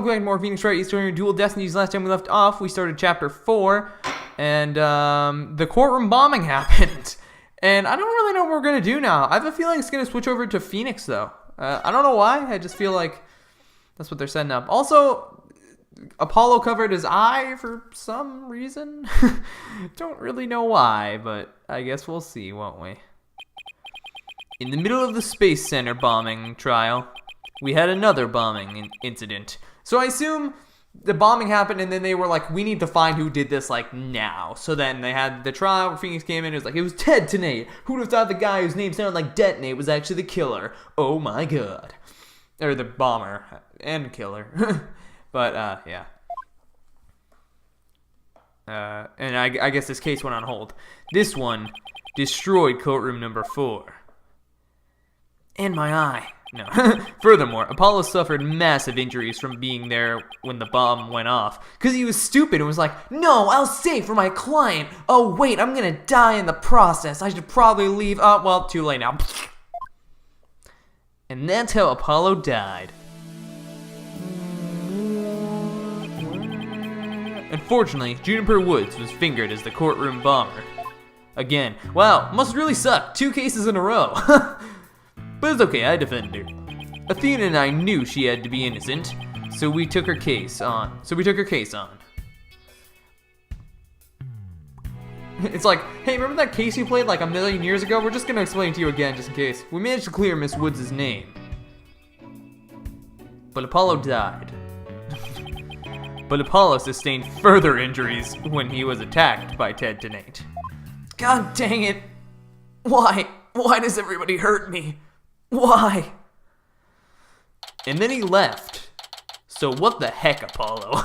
welcome back to more Phoenix Wright Eastern Dual Destinies. Last time we left off, we started chapter 4, and the courtroom bombing happened. And I don't really know what we're going to do now. I have a feeling it's going to switch over to Phoenix, though. I don't know why, I just feel like that's what they're setting up. Also, Apollo covered his eye for some reason. Don't really know why, but I guess we'll see, won't we? In the middle of the Space Center bombing trial, we had another bombing incident. So I assume the bombing happened and then they were like, we need to find who did this, like, now. So then they had the trial where Phoenix came in. It was like, it was Ted Tenate. Who would have thought the guy whose name sounded like Detonate was actually the killer? Oh my god. Or the bomber and killer. But, yeah. And I guess this case went on hold. This one destroyed courtroom number 4. And my eye. No. Furthermore, Apollo suffered massive injuries from being there when the bomb went off. Because he was stupid and was like, no, I'll save for my client. Oh, wait, I'm going to die in the process. I should probably leave. Oh, well, too late now. And that's how Apollo died. Unfortunately, Juniper Woods was fingered as the courtroom bomber. Again. Wow, must really suck. 2 cases in a row. But it's okay, I defended her. Athena and I knew she had to be innocent, so we took her case on. It's like, hey, remember that case you played like a million years ago? We're just gonna explain it to you again, just in case. We managed to clear Miss Woods' name. But Apollo died. But Apollo sustained further injuries when he was attacked by Ted Tenate. God dang it. Why? Why does everybody hurt me? Why? And then he left. So what the heck, Apollo?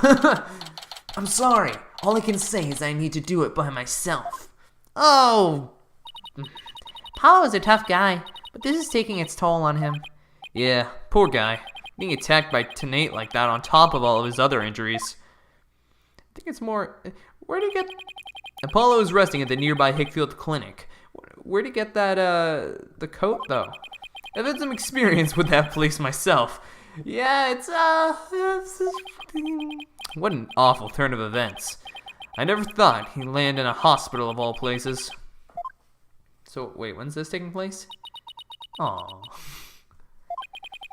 I'm sorry. All I can say is I need to do it by myself. Oh. Apollo is a tough guy, but this is taking its toll on him. Yeah, poor guy. Being attacked by Tenate like that on top of all of his other injuries. I think it's more... Where'd he get... Apollo is resting at the nearby Hickfield Clinic. Where'd he get that, the coat, though? I've had some experience with that place myself. Yeah, what an awful turn of events. I never thought he'd land in a hospital of all places. So, wait, when's this taking place? Aww.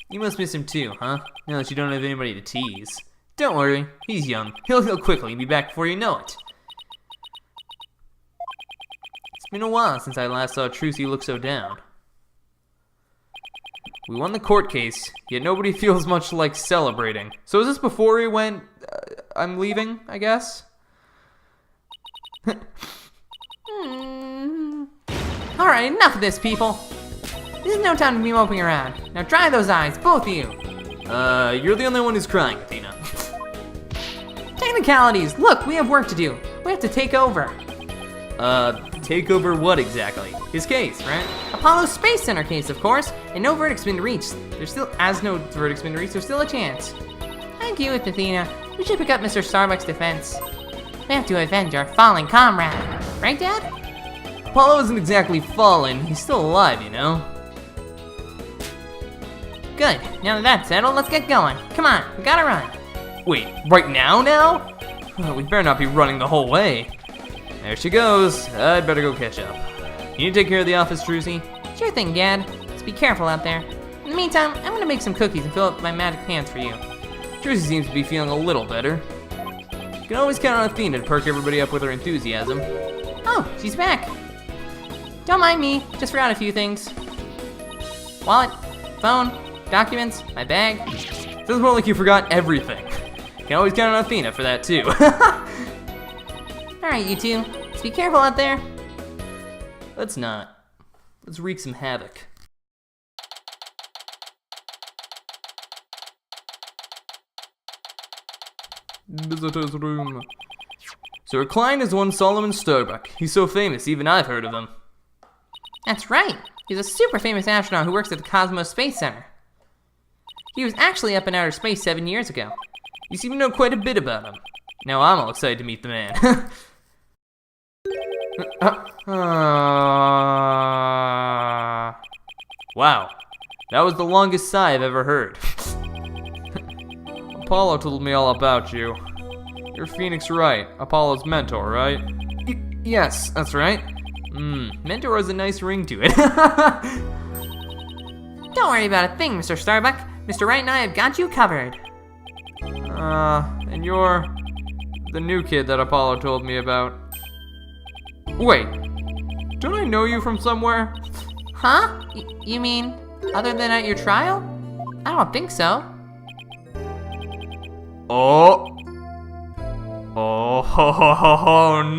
You must miss him too, huh? Now that you don't have anybody to tease. Don't worry, he's young. He'll heal quickly and be back before you know it. It's been a while since I last saw Trucy look so down. We won the court case, yet nobody feels much like celebrating. So is this before he went, I'm leaving, I guess? Alright, enough of this, people. This is no time to be moping around. Now dry those eyes, both of you. You're the only one who's crying, Athena. Technicalities. Look, we have work to do. We have to take over. Take over what exactly? His case, right? Apollo's Space Center case, of course, and no verdict's been reached. There's still a chance. I agree with Athena. We should pick up Mr. Starbuck's defense. We have to avenge our fallen comrade. Right, Dad? Apollo isn't exactly fallen. He's still alive, you know? Good. Now that that's settled, let's get going. Come on, we gotta run. Wait, right now? We better not be running the whole way. There she goes. I'd better go catch up. You need to take care of the office, Trucy? Sure thing, Dad. Just be careful out there. In the meantime, I'm gonna make some cookies and fill up my magic pants for you. Trucy seems to be feeling a little better. You can always count on Athena to perk everybody up with her enthusiasm. Oh, she's back. Don't mind me, just forgot a few things. Wallet, phone, documents, my bag. Sounds more like you forgot everything. You can always count on Athena for that too. Alright, you two. Just be careful out there. Let's not. Let's wreak some havoc. Visitor's room. So her client is one Solomon Starbuck. He's so famous, even I've heard of him. That's right. He's a super famous astronaut who works at the Cosmos Space Center. He was actually up in outer space 7 years ago. You seem to know quite a bit about him. Now I'm all excited to meet the man. Wow, that was the longest sigh I've ever heard. Apollo told me all about you. You're Phoenix Wright, Apollo's mentor, right? Yes, that's right. Mentor has a nice ring to it. Don't worry about a thing, Mr. Starbuck. Mr. Wright and I have got you covered. And you're the new kid that Apollo told me about. Wait, don't I know you from somewhere? Huh? You mean, other than at your trial? I don't think so. Oh,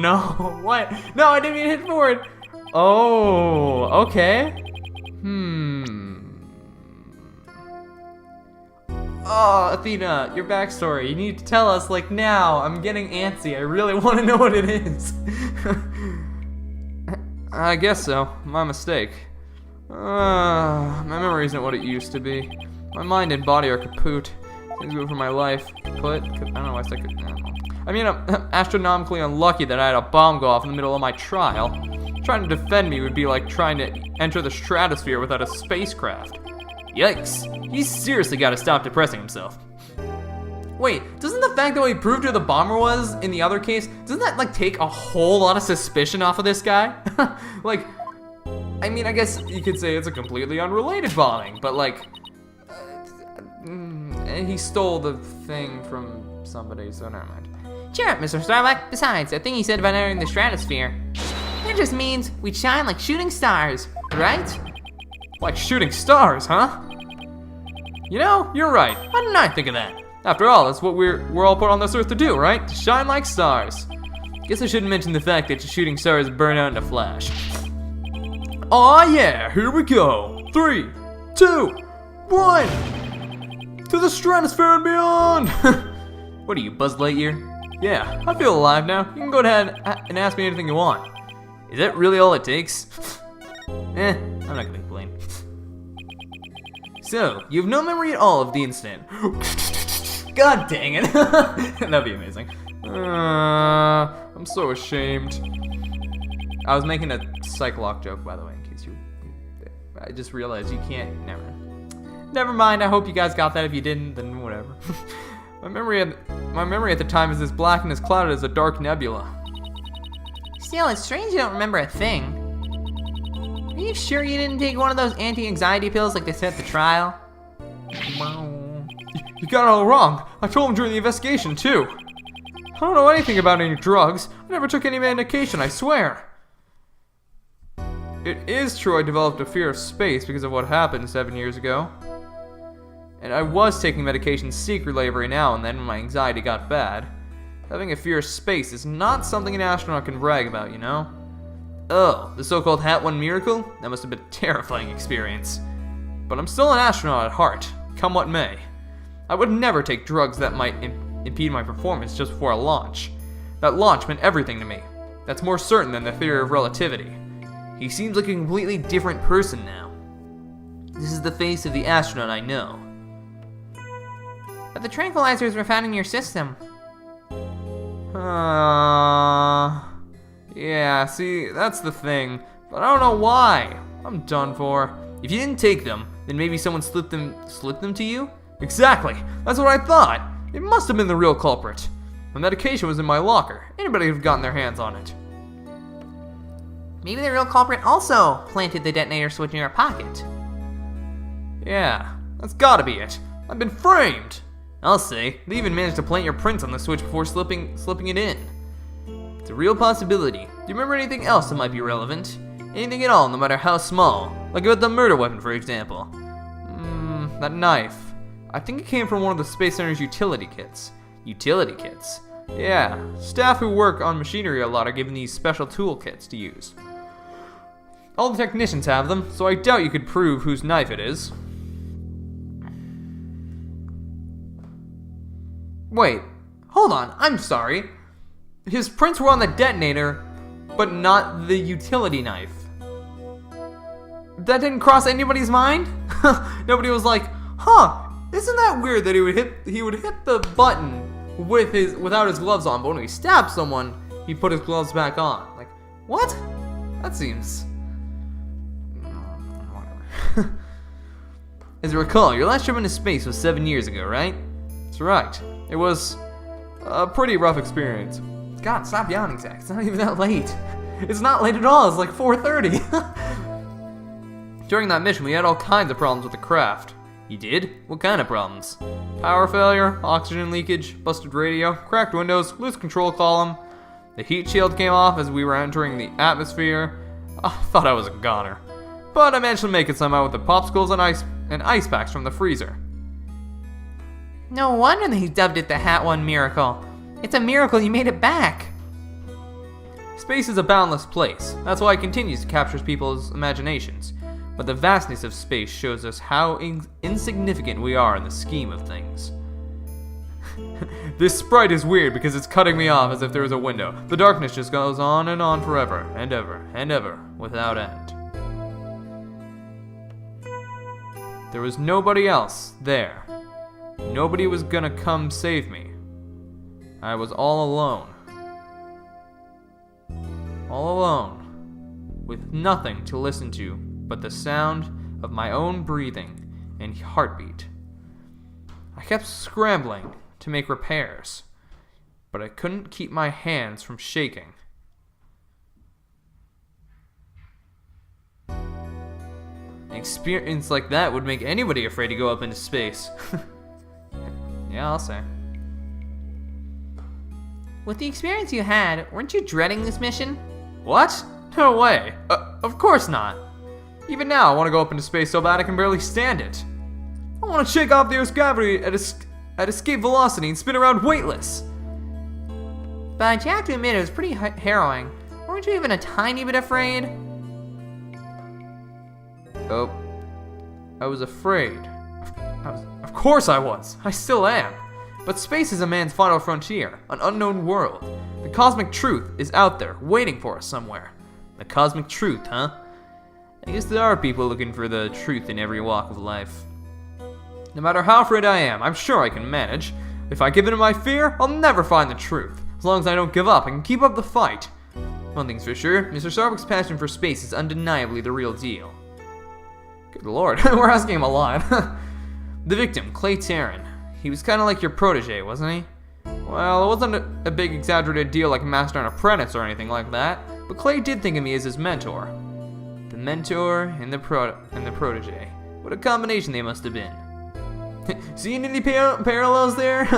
no, what? No, I didn't mean to hit forward. Oh, okay. Oh, Athena, your backstory. You need to tell us, like, now. I'm getting antsy. I really want to know what it is. I guess so. My mistake. My memory isn't what it used to be. My mind and body are kaput. Things go for my life. I don't know why I said I don't know. I mean, I'm astronomically unlucky that I had a bomb go off in the middle of my trial. Trying to defend me would be like trying to enter the stratosphere without a spacecraft. Yikes. He's seriously got to stop depressing himself. Wait, doesn't the fact that we proved who the bomber was in the other case, doesn't that, like, take a whole lot of suspicion off of this guy? Like, I mean, I guess you could say it's a completely unrelated bombing, but, like, he stole the thing from somebody, so never mind. Cheer up, Mr. Starbuck. Besides, that thing he said about entering the stratosphere, that just means we'd shine like shooting stars, right? Like shooting stars, huh? You know, you're right. Why didn't I think of that? After all, that's what we're all put on this earth to do, right? To shine like stars. Guess I shouldn't mention the fact that shooting stars burn out in a flash. Aw yeah, here we go. 3, 2, 1. To the stratosphere and beyond. What are you, Buzz Lightyear? Yeah, I feel alive now. You can go ahead and ask me anything you want. Is that really all it takes? I'm not gonna complain. So, you have no memory at all of the incident. God dang it. That'd be amazing. I'm so ashamed. I was making a Cyclock joke, by the way, in case you... I just realized you can't... Never mind, I hope you guys got that. If you didn't, then whatever. My memory at the time is as black and as clouded as a dark nebula. Still, it's strange you don't remember a thing. Are you sure you didn't take one of those anti-anxiety pills like they said at the trial? You got it all wrong. I told him during the investigation, too. I don't know anything about any drugs. I never took any medication, I swear. It is true I developed a fear of space because of what happened 7 years ago. And I was taking medication secretly every now and then when my anxiety got bad. Having a fear of space is not something an astronaut can brag about, you know? Oh, the so-called Hat 1 miracle? That must have been a terrifying experience. But I'm still an astronaut at heart, come what may. I would never take drugs that might impede my performance just before a launch. That launch meant everything to me. That's more certain than the theory of relativity. He seems like a completely different person now. This is the face of the astronaut I know. But the tranquilizers were found in your system. Yeah, see, that's the thing. But I don't know why. I'm done for. If you didn't take them, then maybe someone slipped them to you? Exactly. That's what I thought. It must have been the real culprit. The medication was in my locker. Anybody could have gotten their hands on it. Maybe the real culprit also planted the detonator switch in your pocket. Yeah, that's gotta be it. I've been framed. I'll say, they even managed to plant your prints on the switch before slipping it in. It's a real possibility. Do you remember anything else that might be relevant? Anything at all, no matter how small. Like about the murder weapon, for example. That knife. I think it came from one of the Space Center's utility kits. Utility kits? Yeah, staff who work on machinery a lot are given these special tool kits to use. All the technicians have them, so I doubt you could prove whose knife it is. Wait, hold on, I'm sorry. His prints were on the detonator, but not the utility knife. That didn't cross anybody's mind? Nobody was like, huh, isn't that weird that he would hit the button without his gloves on, but when he stabbed someone, he put his gloves back on. Like, what? That seems... whatever. As I recall, your last trip into space was 7 years ago, right? That's right. It was a pretty rough experience. God, stop yawning, Zach. It's not even that late. It's not late at all. It's like 4:30. During that mission, we had all kinds of problems with the craft. You did? What kind of problems? Power failure, oxygen leakage, busted radio, cracked windows, loose control column. The heat shield came off as we were entering the atmosphere. I thought I was a goner. But I managed to make it somehow with the popsicles and ice packs from the freezer. No wonder they dubbed it the Hat One Miracle. It's a miracle you made it back. Space is a boundless place. That's why it continues to capture people's imaginations. But the vastness of space shows us how insignificant we are in the scheme of things. This sprite is weird because it's cutting me off as if there was a window. The darkness just goes on and on forever and ever and ever without end. There was nobody else there. Nobody was gonna come save me. I was all alone. All alone. With nothing to listen to but the sound of my own breathing and heartbeat. I kept scrambling to make repairs, but I couldn't keep my hands from shaking. An experience like that would make anybody afraid to go up into space. Yeah, I'll say. With the experience you had, weren't you dreading this mission? What? No way. Of course not. Even now, I want to go up into space so bad I can barely stand it. I want to shake off the Earth's gravity at escape velocity and spin around weightless. But you have to admit it was pretty harrowing. Weren't you even a tiny bit afraid? Oh, I was afraid. Of course I was. I still am. But space is a man's final frontier, an unknown world. The cosmic truth is out there, waiting for us somewhere. The cosmic truth, huh? I guess there are people looking for the truth in every walk of life. No matter how afraid I am, I'm sure I can manage. If I give in to my fear, I'll never find the truth. As long as I don't give up, I can keep up the fight. One thing's for sure, Mr. Starbuck's passion for space is undeniably the real deal. Good lord, we're asking him a lot. The victim, Clay Taryn. He was kind of like your protege, wasn't he? Well, it wasn't a big exaggerated deal like master and apprentice or anything like that, but Clay did think of me as his mentor. The mentor and the protege. What a combination they must have been. Seen any parallels there?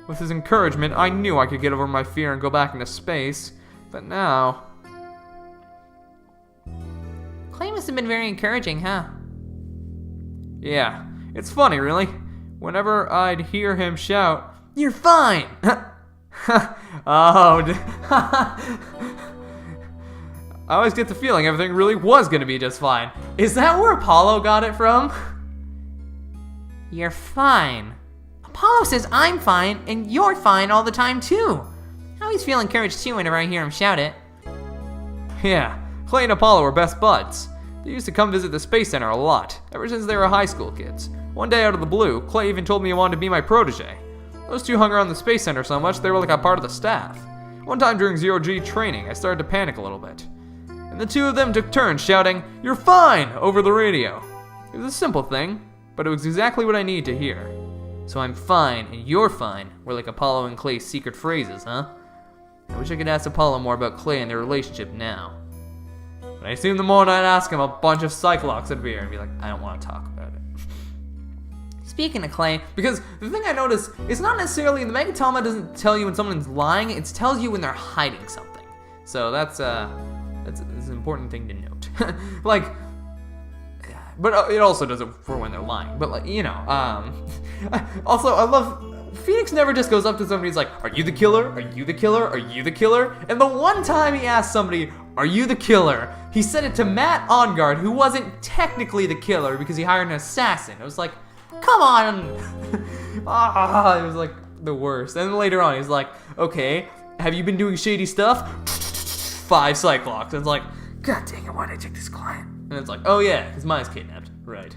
With his encouragement, I knew I could get over my fear and go back into space. But now... Clay must have been very encouraging, huh? Yeah, it's funny, really. Whenever I'd hear him shout, "You're fine!" I always get the feeling everything really was gonna be just fine. Is that where Apollo got it from? You're fine. Apollo says I'm fine, and you're fine all the time too. I always feel encouraged too whenever I hear him shout it. Yeah, Clay and Apollo were best buds. They used to come visit the Space Center a lot, ever since they were high school kids. One day out of the blue, Clay even told me he wanted to be my protege. Those two hung around the Space Center so much they were like a part of the staff. One time during Zero-G training, I started to panic a little bit. And the two of them took turns shouting, "You're fine!" over the radio. It was a simple thing, but it was exactly what I needed to hear. So I'm fine and you're fine were like Apollo and Clay's secret phrases, huh? I wish I could ask Apollo more about Clay and their relationship now. But I assume the moment I'd ask him, a bunch of Cyclops would appear and be like, I don't want to talk about it. Speaking of Clay, Because the thing I notice is not necessarily, the Megatama doesn't tell you when someone's lying, it tells you when they're hiding something. So that's an important thing to note. Like, but it also does it for when they're lying. But like, you know, also I love, Phoenix never just goes up to somebody and he's like, "Are you the killer? Are you the killer? Are you the killer?" And the one time he asked somebody, "Are you the killer?" he said it to Matt Ongard, who wasn't technically the killer because he hired an assassin. It was like, come on. It was like the worst. And then later on, he's like, "Okay, have you been doing shady stuff?" 5 Cyclops. And it's like, God dang it, why did I take this client? And it's like, oh yeah, because Maya's kidnapped. Right.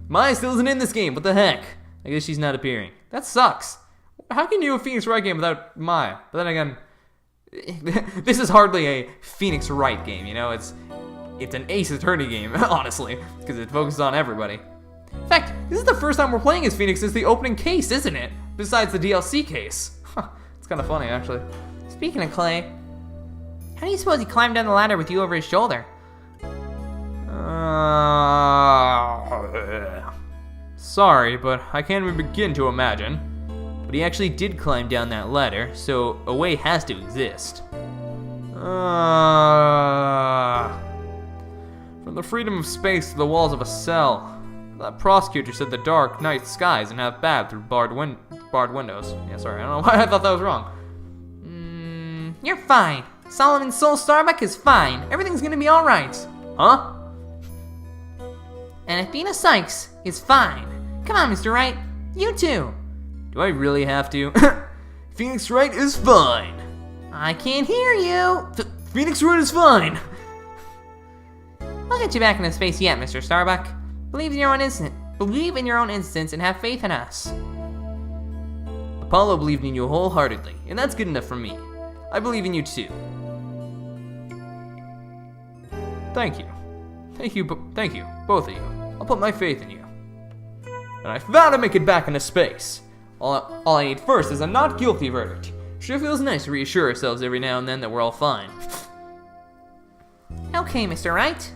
Maya still isn't in this game. What the heck? I guess she's not appearing. That sucks. How can you do a Phoenix Wright game without Maya? But then again, this is hardly a Phoenix Wright game, you know? It's an Ace Attorney game, honestly, because it focuses on everybody. In fact, this is the first time we're playing as Phoenix since the opening case, isn't it? Besides the DLC case. It's kind of funny, actually. Speaking of Clay, how do you suppose he climbed down the ladder with you over his shoulder? Sorry, but I can't even begin to imagine. But he actually did climb down that ladder, so a way has to exist. From the freedom of space to the walls of a cell. That prosecutor said the dark night skies and have bad through barred windows. Yeah, sorry, I don't know why I thought that was wrong. You're fine. Solomon Soul Starbuck is fine. Everything's gonna be alright. Huh? And Athena Sykes is fine. Come on, Mr. Wright. You too. Do I really have to? Phoenix Wright is fine. I can't hear you. Phoenix Wright is fine. I'll get you back into space yet, Mr. Starbuck. Believe in your own instance and have faith in us. Apollo believed in you wholeheartedly, and that's good enough for me. I believe in you too. Thank you. Thank you, both of you. I'll put my faith in you. And I vow to make it back into space. All I need first is a not guilty verdict. Sure feels nice to reassure ourselves every now and then that we're all fine. Okay, Mr. Wright.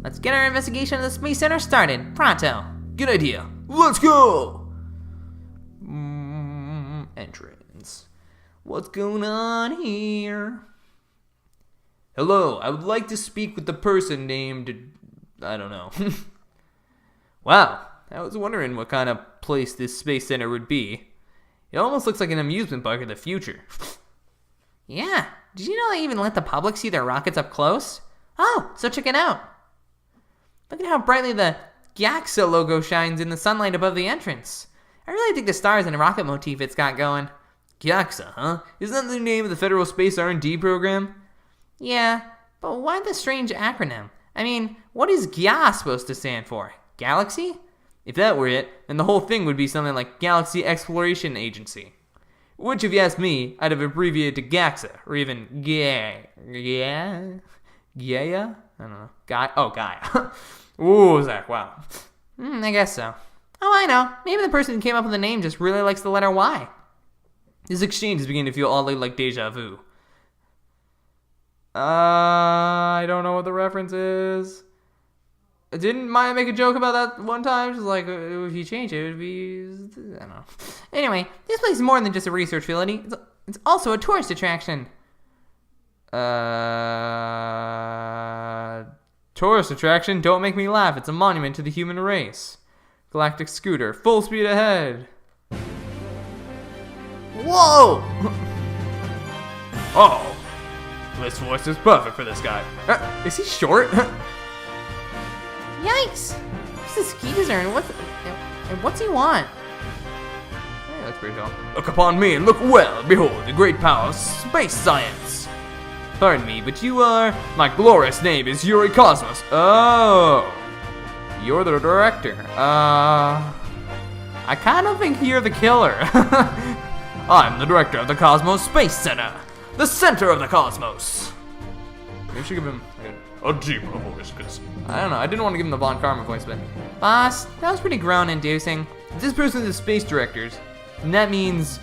Let's get our investigation of the Space Center started. Pronto. Good idea. Let's go! Entrance. What's going on here? Hello, I would like to speak with the person named... I don't know. Wow, I was wondering what kind of place this Space Center would be. It almost looks like an amusement park of the future. Yeah, did you know they even let the public see their rockets up close? Oh, so check it out. Look at how brightly the GAXA logo shines in the sunlight above the entrance. I really dig the stars and rocket motif it's got going. GAXA, huh? Isn't that the name of the Federal Space R&D program? Yeah, but why the strange acronym? I mean, what is GIA supposed to stand for? Galaxy? If that were it, then the whole thing would be something like Galaxy Exploration Agency. Which, if you ask me, I'd have abbreviated to GAXA, or even Gaia? I don't know. Gaia. Ooh, Zach, wow. I guess so. Oh, I know. Maybe the person who came up with the name just really likes the letter Y. This exchange is beginning to feel oddly like deja vu. I don't know what the reference is. Didn't Maya make a joke about that one time? She's like, if you change it, it would be... I don't know. Anyway, this place is more than just a research facility. It's also a tourist attraction. Tourist attraction? Don't make me laugh. It's a monument to the human race. Galactic scooter. Full speed ahead. Whoa! Oh. This voice is perfect for this guy. Is he short? Yikes! Who's this geezer and what's he want? Hey, that's pretty tall. Look upon me and look well. Behold the great power of space science. Pardon me, but you are... My glorious name is Yuri Cosmos. Oh. You're the director. I kind of think you're the killer. I'm the director of the Cosmos Space Center. The center of the cosmos. Maybe I should give him a deeper voice, because I don't know. I didn't want to give him the Von Karma voice, but boss, that was pretty groan-inducing. If this person is the space directors, then that means...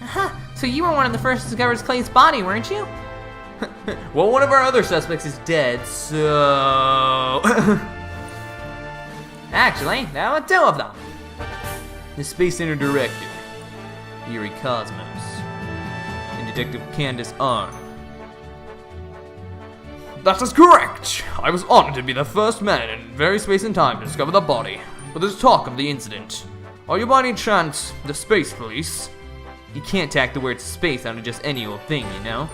Aha, so you were one of the first to discover Clay's body, weren't you? Well, one of our other suspects is dead, so... Actually, there were two of them. The Space Center director, Yuri Cosmos, and Detective Candace Arm. That is correct! I was honored to be the first man in very space and time to discover the body, but there's talk of the incident. Are you by any chance the space police? You can't tack the word space onto just any old thing, you know?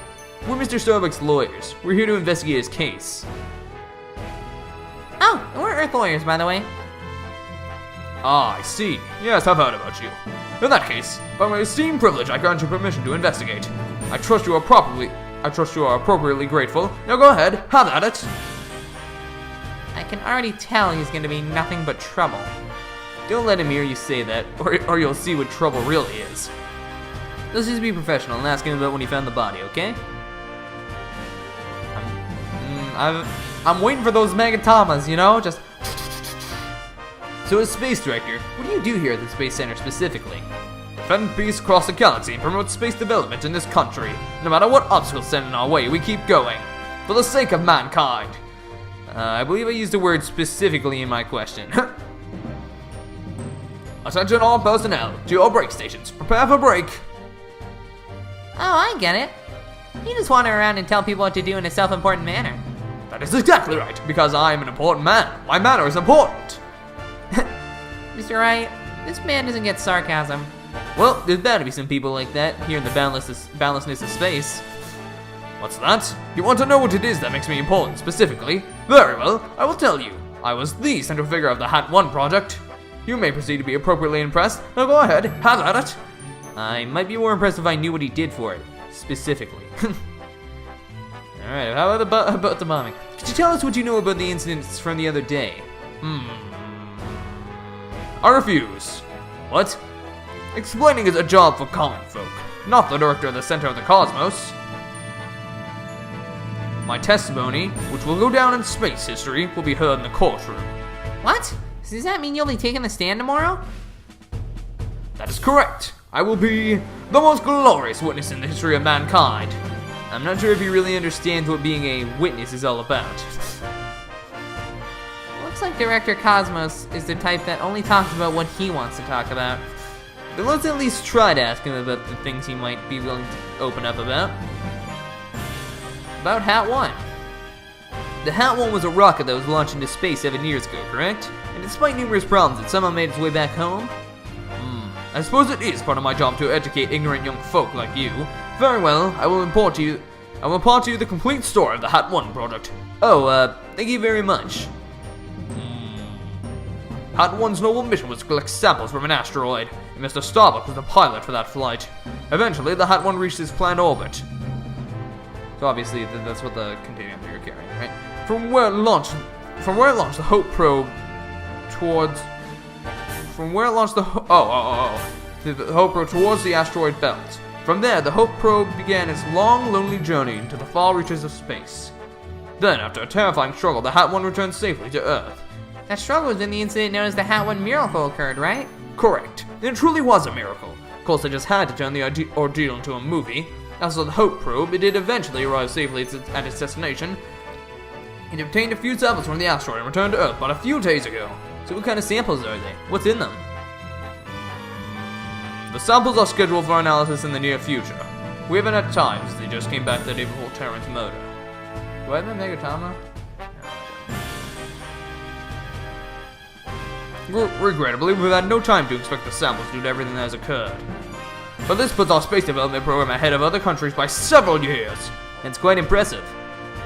We're Mr. Starbuck's lawyers. We're here to investigate his case. Oh, and we're Earth lawyers, by the way. Ah, I see. Yes, I've heard about you. In that case, by my esteemed privilege, I grant you permission to investigate. I trust you are appropriately grateful. Now go ahead, have at it. I can already tell he's gonna be nothing but trouble. Don't let him hear you say that, or you'll see what trouble really is. Let's just be professional and ask him about when he found the body, okay? I'm waiting for those megatomas, you know? Just... So as Space Director, what do you do here at the Space Center specifically? Defend peace across the galaxy and promote space development in this country. No matter what obstacles stand in our way, we keep going. For the sake of mankind. I believe I used the word specifically in my question. Attention all personnel, to your break stations. Prepare for break. Oh, I get it. You just wander around and tell people what to do in a self-important manner. That is exactly right, because I am an important man. My manner is important. Mr. Wright, this man doesn't get sarcasm. Well, there's bound to be some people like that here in the boundlessness of space. What's that? You want to know what it is that makes me important, specifically? Very well, I will tell you. I was the central figure of the Hat 1 project. You may proceed to be appropriately impressed. Now go ahead, have at it. I might be more impressed if I knew what he did for it, specifically. Alright, how about the bombing? Could you tell us what you know about the incidents from the other day? I refuse. What? Explaining is a job for common folk, not the director of the center of the cosmos. My testimony, which will go down in space history, will be heard in the courtroom. What? Does that mean you'll be taking the stand tomorrow? That is correct. I will be the most glorious witness in the history of mankind. I'm not sure if you really understand what being a witness is all about. Looks like Director Cosmos is the type that only talks about what he wants to talk about. But let's at least try to ask him about the things he might be willing to open up about. About Hat 1. The Hat 1 was a rocket that was launched into space 7 years ago, correct? And despite numerous problems, it somehow made its way back home? I suppose it is part of my job to educate ignorant young folk like you. Very well, I will impart to you the complete story of the Hat 1 project. Oh, thank you very much. Hat 1's noble mission was to collect samples from an asteroid, and Mr. Starbuck was the pilot for that flight. Eventually, the Hat 1 reached its planned orbit. So obviously, that's what the container you're carrying, right? From where it launched the Hope probe towards... the Hope probe towards the asteroid belt. From there, the Hope probe began its long, lonely journey into the far reaches of space. Then, after a terrifying struggle, the Hat 1 returned safely to Earth. That struggle was in the incident known as the Hat 1 miracle occurred, right? Correct. It truly was a miracle. Of course, I just had to turn the ordeal into a movie. As for the Hope probe, it did eventually arrive safely at its destination. It obtained a few samples from the asteroid and returned to Earth but a few days ago. So what kind of samples are they? What's in them? The samples are scheduled for analysis in the near future. We haven't had time since they just came back the day before Terran's murder. Do I have that Megatama? Regrettably, we've had no time to inspect the samples due to everything that has occurred. But this puts our space development program ahead of other countries by several years. It's quite impressive.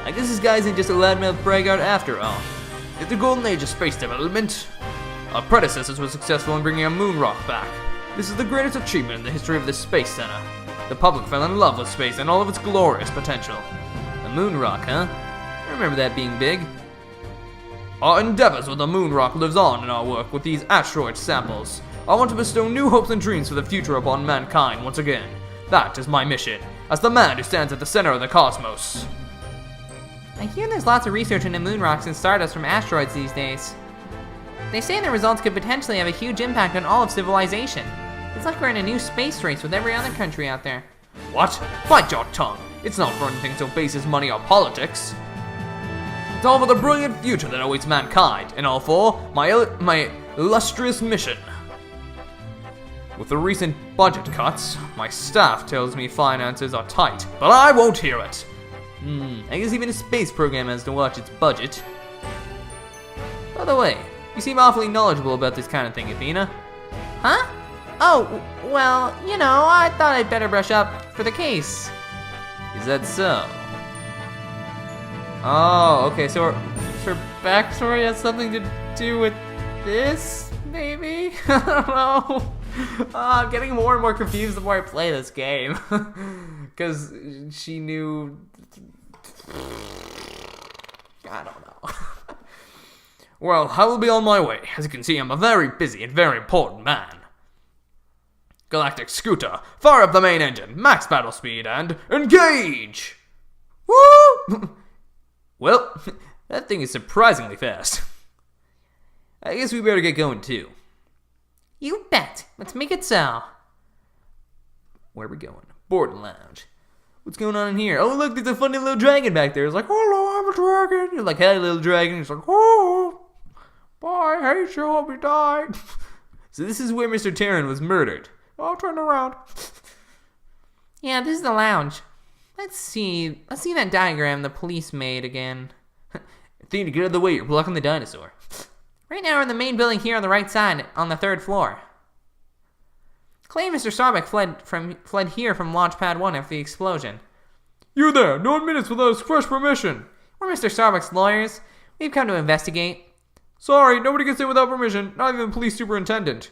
I guess this guy isn't just a loudmouth braggart after all. It's the golden age of space development. Our predecessors were successful in bringing a moon rock back. This is the greatest achievement in the history of this space center. The public fell in love with space and all of its glorious potential. A moon rock, huh? I remember that being big. Our endeavors with the moon rock lives on in our work with these asteroid samples. I want to bestow new hopes and dreams for the future upon mankind once again. That is my mission, as the man who stands at the center of the cosmos. I hear there's lots of research into moon rocks and stardust from asteroids these days. They say the results could potentially have a huge impact on all of civilization. It's like we're in a new space race with every other country out there. What? Bite your tongue. It's not for anything so base as money or politics. It's all for the brilliant future that awaits mankind, and all for my illustrious mission. With the recent budget cuts, my staff tells me finances are tight, but I won't hear it. I guess even a space program has to watch its budget. By the way, you seem awfully knowledgeable about this kind of thing, Athena. Huh? Oh, well, you know, I thought I'd better brush up for the case. Is that so? Oh, okay, so her backstory has something to do with this, maybe? I don't know. I'm getting more and more confused the more I play this game. Because she knew... I don't know. Well, I will be on my way. As you can see, I'm a very busy and very important man. Galactic Scooter, fire up the main engine, max battle speed, and engage! Woo! Well, that thing is surprisingly fast. I guess we better get going too. You bet. Let's make it so. Where are we going? Board lounge. What's going on in here? Oh, look, there's a funny little dragon back there. It's like, hello, I'm a dragon. You're like, hey, little dragon. It's like, oh, bye, hate you, hope you died. So this is where Mr. Terran was murdered. I'll turn around. Yeah, this is the lounge. Let's see that diagram the police made again. Athena, get out of the way. You're blocking the dinosaur. Right now we're in the main building here on the right side, on the 3rd floor. Claim Mr. Starbuck fled here from Launch Pad 1 after the explosion. You there, no minutes without express permission. We're Mr. Starbuck's lawyers. We've come to investigate. Sorry, nobody gets in without permission, not even the police superintendent.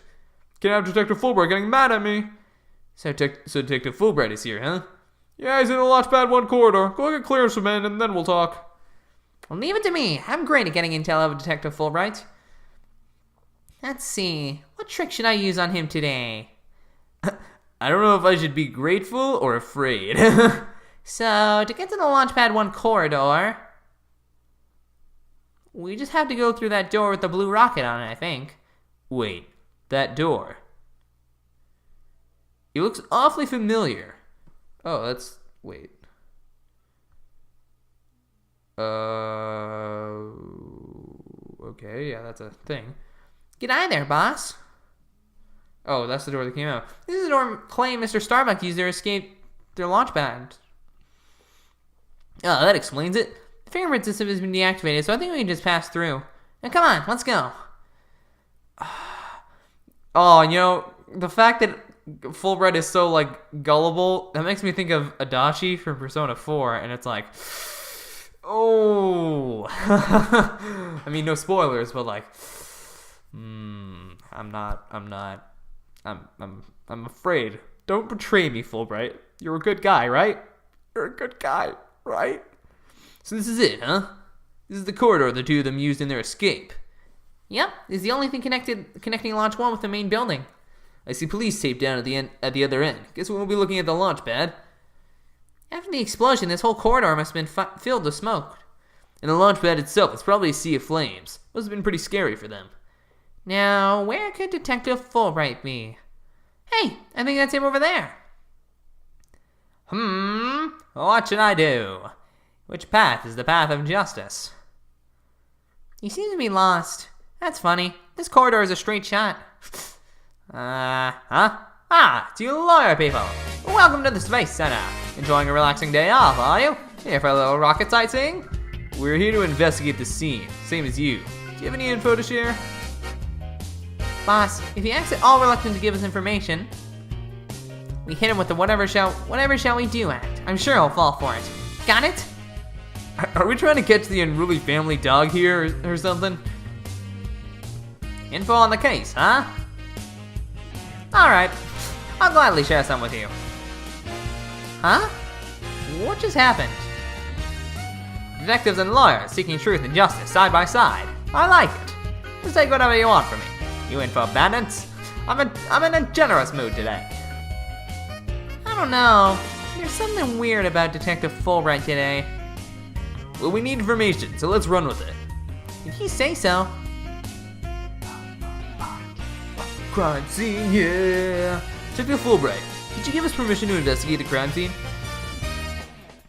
Can't have Detective Fulbright getting mad at me. So Detective Fulbright is here, huh? Yeah, he's in the Launch Pad 1 corridor. Go get clearance from him, and then we'll talk. Well, leave it to me. I'm great at getting intel of Detective Fulbright. Let's see. What trick should I use on him today? I don't know if I should be grateful or afraid. So, to get to the Launchpad 1 corridor, we just have to go through that door with the blue rocket on it, I think. Wait, that door? It looks awfully familiar. Oh, that's... wait. Okay, yeah, that's a thing. G'day there, boss. Oh, that's the door that came out. This is the door Clay and Mr. Starbuck used to escape their launch pad. Oh, that explains it. The fingerprint system has been deactivated, so I think we can just pass through. Now, come on, let's go. Oh, you know, the fact that Fulbright is so, like, gullible, that makes me think of Adachi from Persona 4, and it's like... Oh... I mean, no spoilers, but, like... I'm afraid. Don't betray me, Fulbright. You're a good guy, right? You're a good guy, right? So this is it, huh? This is the corridor the two of them used in their escape. Yep, this is the only thing connecting Launch 1 with the main building. I see police tape down at the other end. Guess we won't be looking at the launch pad. After the explosion, this whole corridor must have been filled with smoke. And the launch pad itself is probably a sea of flames. Must have been pretty scary for them. Now, where could Detective Fulbright be? Hey, I think that's him over there. What should I do? Which path is the path of justice? He seems to be lost. That's funny. This corridor is a straight shot. It's you lawyer people. Welcome to the Space Center. Enjoying a relaxing day off, are you? Here for a little rocket sightseeing? We're here to investigate the scene, same as you. Do you have any info to share? Boss, if he acts at all reluctant to give us information, we hit him with the whatever shall we do act. I'm sure he'll fall for it. Got it? Are we trying to catch the unruly family dog here or something? Info on the case, huh? Alright, I'll gladly share some with you. Huh? What just happened? Detectives and lawyers seeking truth and justice side by side. I like it. Just take whatever you want from me. You in for bandits? I'm in a generous mood today. I don't know. There's something weird about Detective Fulbright today. Well, we need information, so let's run with it. If you say so. Crime scene, yeah. Detective Fulbright, did you give us permission to investigate the crime scene?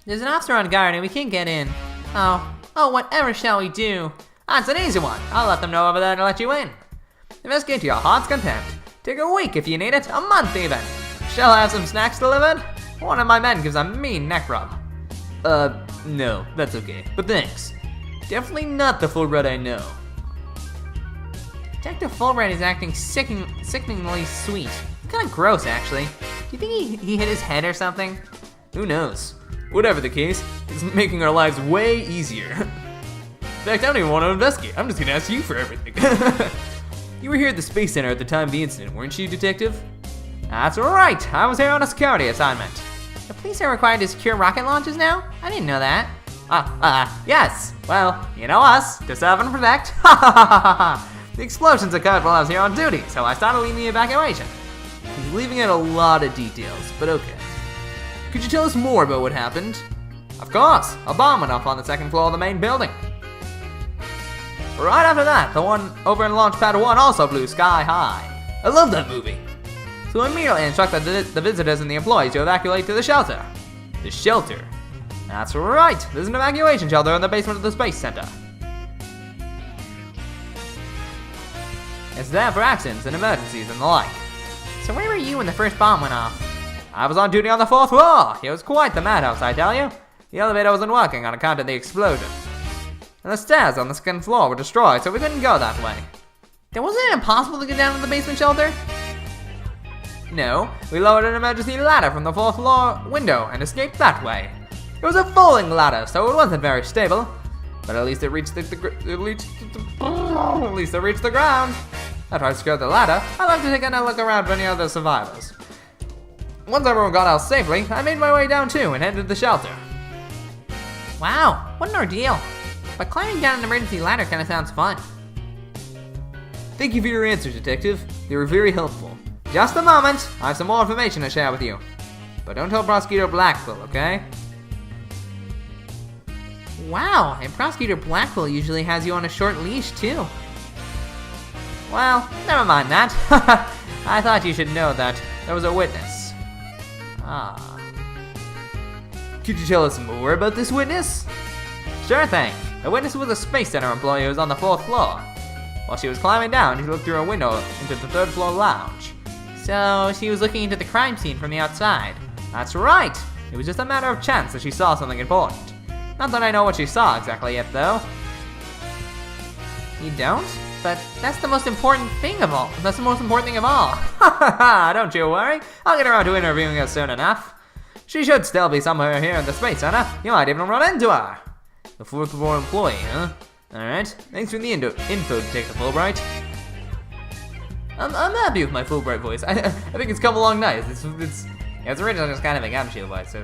There's an officer on guard and we can't get in. Oh, whatever shall we do? That's an easy one. I'll let them know over there to let you in. Investigate to your heart's content. Take a week if you need it, a month even. Shall I have some snacks delivered? One of my men gives a mean neck rub. No, that's okay, but thanks. Definitely not the Fulbright I know. Detective Fulbright is acting sickeningly sweet. Kind of gross, actually. Do you think he hit his head or something? Who knows? Whatever the case, it's making our lives way easier. In fact, I don't even want to investigate. I'm just gonna ask you for everything. You were here at the Space Center at the time of the incident, weren't you, Detective? That's right. I was here on a security assignment. The police are required to secure rocket launches now? I didn't know that. Yes. Well, you know us, to serve and protect. The explosions occurred while I was here on duty, so I started leading the evacuation. He's leaving out a lot of details, but okay. Could you tell us more about what happened? Of course. A bomb went off on the 2nd floor of the main building. Right after that, the one over in Launchpad 1 also flew sky high. I love that movie. So I immediately instructed the visitors and the employees to evacuate to the shelter. The shelter? That's right, there's an evacuation shelter in the basement of the Space Center. It's there for accidents and emergencies and the like. So where were you when the first bomb went off? I was on duty on the 4th floor. It was quite the madhouse, I tell you. The elevator wasn't working on account of the explosion. And the stairs on the second floor were destroyed, so we couldn't go that way. Then wasn't it impossible to get down to the basement shelter? No, we lowered an emergency ladder from the 4th floor window and escaped that way. It was a falling ladder, so it wasn't very stable. But at least it reached the ground. After I secured the ladder, I left to take a look around for any other survivors. Once everyone got out safely, I made my way down too and headed to the shelter. Wow, what an ordeal. But climbing down an emergency ladder kind of sounds fun. Thank you for your answers, Detective. They were very helpful. Just a moment, I have some more information to share with you. But don't tell Prosecutor Blackville, okay? Wow, and Prosecutor Blackville usually has you on a short leash too. Well, never mind that. I thought you should know that there was a witness. Ah. Could you tell us more about this witness? Sure thing. The witness was a Space Center employee who was on the 4th floor. While she was climbing down, she looked through a window into the 3rd floor lounge. So she was looking into the crime scene from the outside. That's right. It was just a matter of chance that she saw something important. Not that I know what she saw exactly yet, though. You don't? But that's the most important thing of all. That's the most important thing of all. Ha ha ha! Don't you worry. I'll get around to interviewing her soon enough. She should still be somewhere here in the Space Center. You might even run into her. The 4th floor employee, huh? Alright. Thanks for the info, Detective Fulbright. I'm happy with my Fulbright voice. I think it's come along nice. It's originally just kind of a gumshoe voice.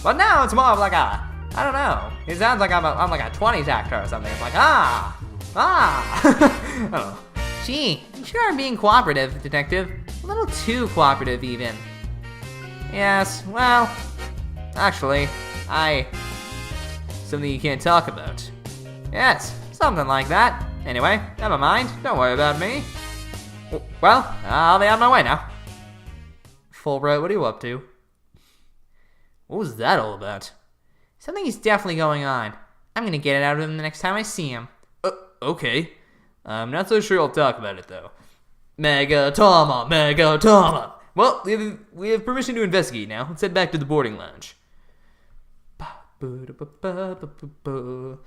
But now it's more of like a, I don't know. It sounds like I'm like a 20s actor or something. It's like, I don't know. Gee, you sure are being cooperative, Detective. A little too cooperative, even. Yes, well, actually, something you can't talk about. Yes, something like that. Anyway, never mind. Don't worry about me. Well, I'll be on my way now. Fulbright, what are you up to? What was that all about? Something is definitely going on. I'm gonna get it out of him the next time I see him. Okay. I'm not so sure I'll talk about it, though. Megatama! Well, we have permission to investigate now. Let's head back to the boarding lounge. Mr.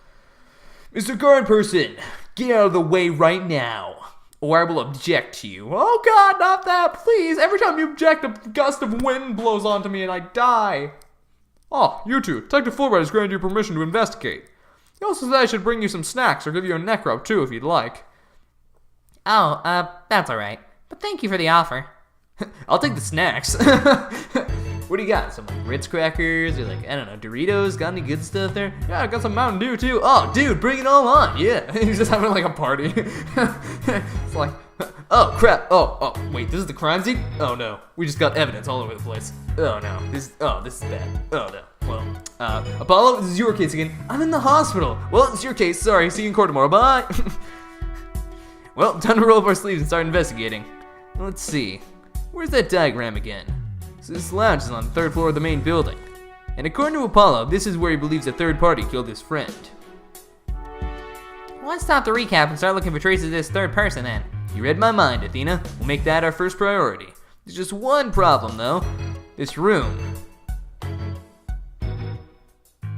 Guard Person, get out of the way right now, or I will object to you. Oh God, not that, please. Every time you object, a gust of wind blows onto me and I die. Oh, you two. Detective Fulbright has granted you permission to investigate. He also said I should bring you some snacks or give you a neck rub too if you'd like. Oh, that's alright. But thank you for the offer. I'll take the snacks. What do you got? Some like Ritz crackers or like, I don't know, Doritos? Got any good stuff there? Yeah, I got some Mountain Dew too. Oh, dude, bring it all on. Yeah, he's just having like a party. It's like, oh crap. Oh, wait, this is the crime scene? Oh no, we just got evidence all over the place. Oh no, this is bad. Oh no. Well, Apollo, this is your case again. I'm in the hospital. Well, it's your case. Sorry, see you in court tomorrow. Bye. Well, time to roll up our sleeves and start investigating. Let's see. Where's that diagram again? So this lounge is on the 3rd floor of the main building. And according to Apollo, this is where he believes a third party killed his friend. Well, let's stop the recap and start looking for traces of this third person then. You read my mind, Athena. We'll make that our first priority. There's just one problem, though. This room.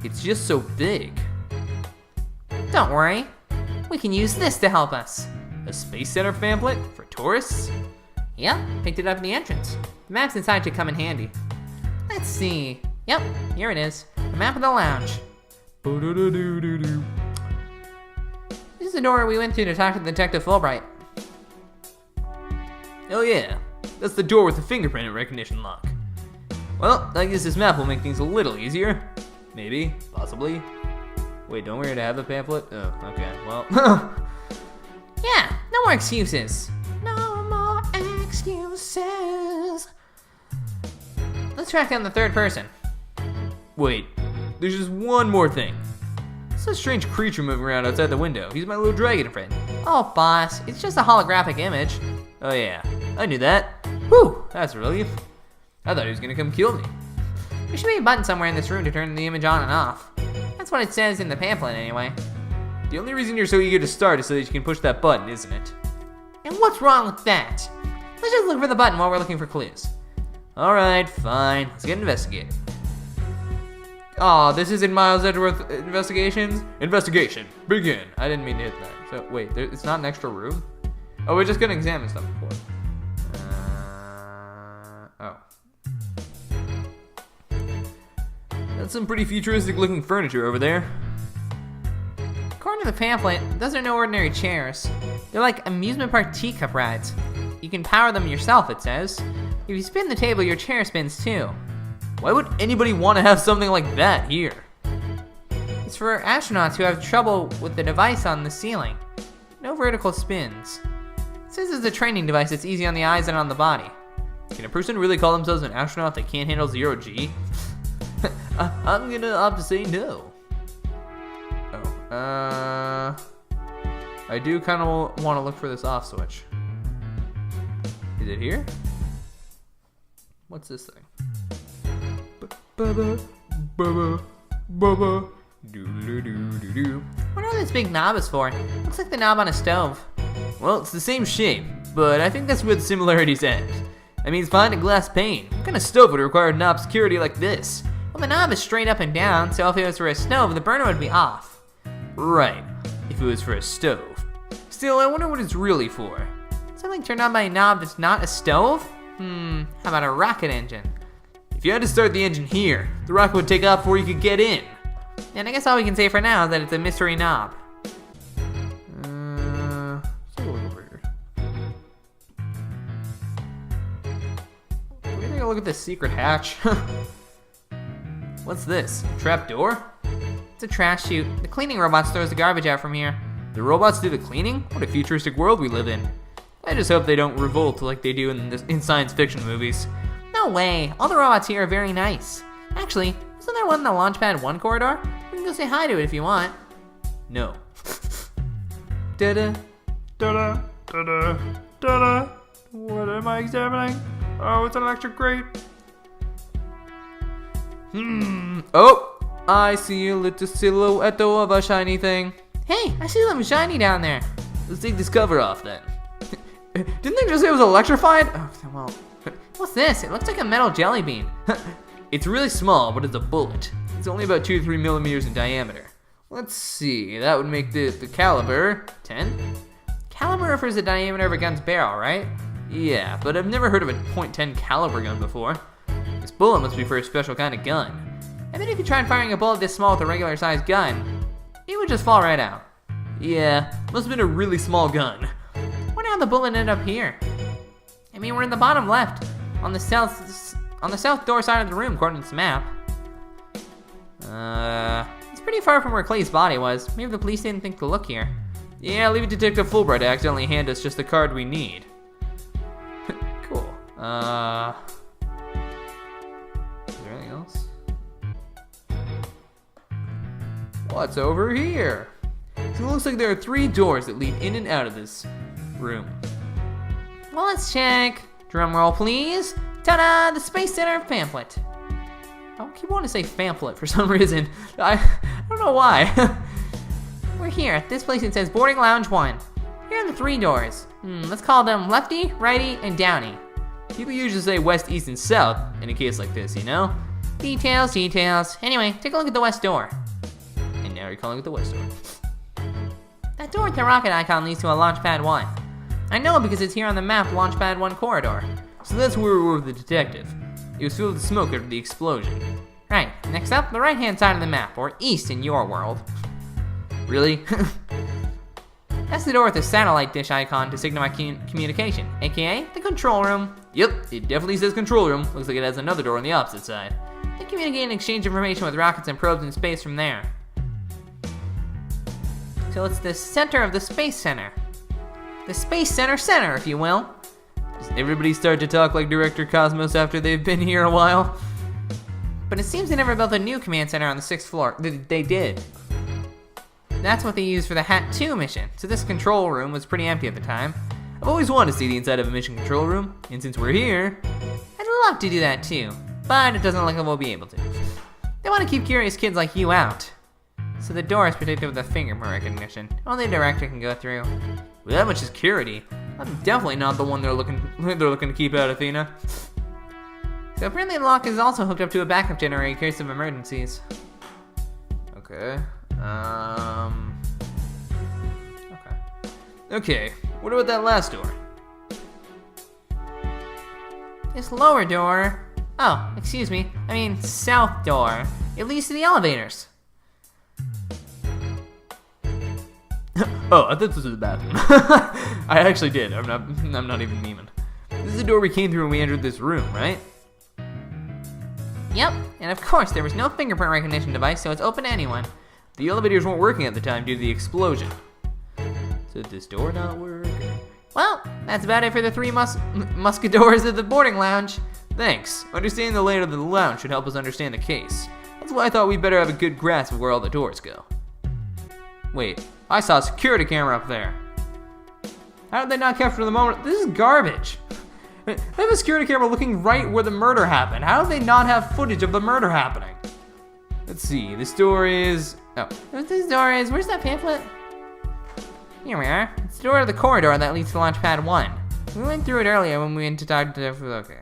It's just so big. Don't worry. We can use this to help us. A Space Center pamphlet for tourists? Yep, picked it up in the entrance. The maps inside should come in handy. Let's see. Yep, here it is. The map of the lounge. This is the door we went to talk to Detective Fulbright. Oh yeah, that's the door with the fingerprint recognition lock. Well, I guess this map will make things a little easier. Maybe, possibly. Wait, don't we already have a pamphlet? Oh, okay, well. Yeah, no more excuses. No more excuses. Let's track down the third person. Wait, there's just one more thing. What's that strange creature moving around outside the window? He's my little dragon friend. Oh, boss, it's just a holographic image. Oh yeah, I knew that. Whew, that's a relief. I thought he was gonna come kill me. There should be a button somewhere in this room to turn the image on and off. That's what it says in the pamphlet anyway. The only reason you're so eager to start is so that you can push that button, isn't it? And what's wrong with that? Let's just look for the button while we're looking for clues. Alright, fine. Let's get investigating. Aw, this isn't Miles Edgeworth Investigations? Investigation, begin. I didn't mean to hit that. So, wait, it's not an extra room? Oh, we're just gonna examine stuff before. Oh. That's some pretty futuristic looking furniture over there. According to the pamphlet, those are no ordinary chairs. They're like amusement park teacup rides. You can power them yourself, it says. If you spin the table, your chair spins too. Why would anybody want to have something like that here? It's for astronauts who have trouble with the device on the ceiling. No vertical spins. It says it's a training device that's easy on the eyes and on the body. Can a person really call themselves an astronaut that can't handle 0G? I'm gonna opt to say no. Oh, I do kind of want to look for this off switch. Is it here? What's this thing? Bubba, bubba, bubba, doo-doo-doo-doo-doo. I wonder what this big knob is for. Looks like the knob on a stove. Well, it's the same shape, but I think that's where the similarities end. I mean, it's behind a glass pane. What kind of stove would require knob security like this? Well, the knob is straight up and down, so if it was for a stove, the burner would be off. Right, if it was for a stove. Still, I wonder what it's really for. Something turned on by a knob that's not a stove? How about a rocket engine? If you had to start the engine here, the rocket would take off before you could get in. And I guess all we can say for now is that it's a mystery knob. Let's take a look over here. Can we take a look at this secret hatch? What's this? A trap door? It's a trash chute. The cleaning robots throws the garbage out from here. The robots do the cleaning? What a futuristic world we live in. I just hope they don't revolt like they do in science fiction movies. No way. All the robots here are very nice. Actually, isn't there one in the Launchpad 1 corridor? We can go say hi to it if you want. No. Da-da, da-da, da-da, da-da. What am I examining? Oh, it's an electric grate. Oh, I see a little silhouette of a shiny thing. Hey, I see something shiny down there. Let's take this cover off then. Didn't they just say it was electrified? Oh, well. What's this? It looks like a metal jelly bean. It's really small, but it's a bullet. It's only about 2 to 3 millimeters in diameter. Let's see, that would make the caliber 10? Caliber refers to the diameter of a gun's barrel, right? Yeah, but I've never heard of a .10 caliber gun before. This bullet must be for a special kind of gun. I bet if you tried firing a bullet this small with a regular sized gun, it would just fall right out. Yeah, must have been a really small gun. Wonder how the bullet ended up here. I mean, we're in the bottom left, on the south door side of the room, according to this map. It's pretty far from where Clay's body was. Maybe the police didn't think to look here. Yeah, leave it to Detective Fulbright to accidentally hand us just the card we need. Cool. Is there anything else? What's over here? So it looks like there are 3 doors that lead in and out of this room. Well, let's check. Drum roll, please. Ta-da! The Space Center pamphlet. I keep wanting to say pamphlet for some reason. I don't know why. We're here. At this place it says Boarding Lounge 1. Here are the 3 doors. Let's call them Lefty, Righty, and Downy. People usually say west, east, and south in a case like this, you know? Details, details. Anyway, take a look at the west door. And now you're calling it the west door. That door with the rocket icon leads to a Launchpad 1. I know because it's here on the map, Launchpad 1 corridor. So that's where we were with the detective. It was filled with smoke after the explosion. Right, next up, the right-hand side of the map, or east in your world. Really? That's the door with the satellite dish icon to signal my communication, aka the control room. Yep, it definitely says control room. Looks like it has another door on the opposite side. They communicate and exchange information with rockets and probes in space from there. So it's the center of the Space Center. The Space Center, if you will. Does everybody start to talk like Director Cosmos after they've been here a while? But it seems they never built a new command center on the 6th floor. They did. that's what they used for the Hat 2 mission. So this control room was pretty empty at the time. I've always wanted to see the inside of a mission control room, and since we're here, I'd love to do that too, but it doesn't look like we'll be able to. They want to keep curious kids like you out. So the door is protected with a fingerprint recognition. Only a director can go through. with that much security, I'm definitely not the one they're looking to keep out, Athena. So apparently the lock is also hooked up to a backup generator in case of emergencies. Okay. Okay, what about that last door? This lower door... Oh, excuse me. I mean, south door. It leads to the elevators. Oh, I thought this was the bathroom. I actually did. I'm not even memeing. This is the door we came through when we entered this room, right? Yep, and of course there was no fingerprint recognition device, so it's open to anyone. The elevators weren't working at the time due to the explosion. So did this door not work? Well, that's about it for the three musketeers of the boarding lounge. Thanks. Understanding the layout of the lounge should help us understand the case. That's why I thought we'd better have a good grasp of where all the doors go. Wait, I saw a security camera up there. How did they not capture the moment? This is garbage. They have a security camera looking right where the murder happened. How did they not have footage of the murder happening? Let's see, this door is... Oh. This door is... Where's that pamphlet? Here we are. It's the door to the corridor that leads to launch pad 1. We went through it earlier when we went to talk to... Okay.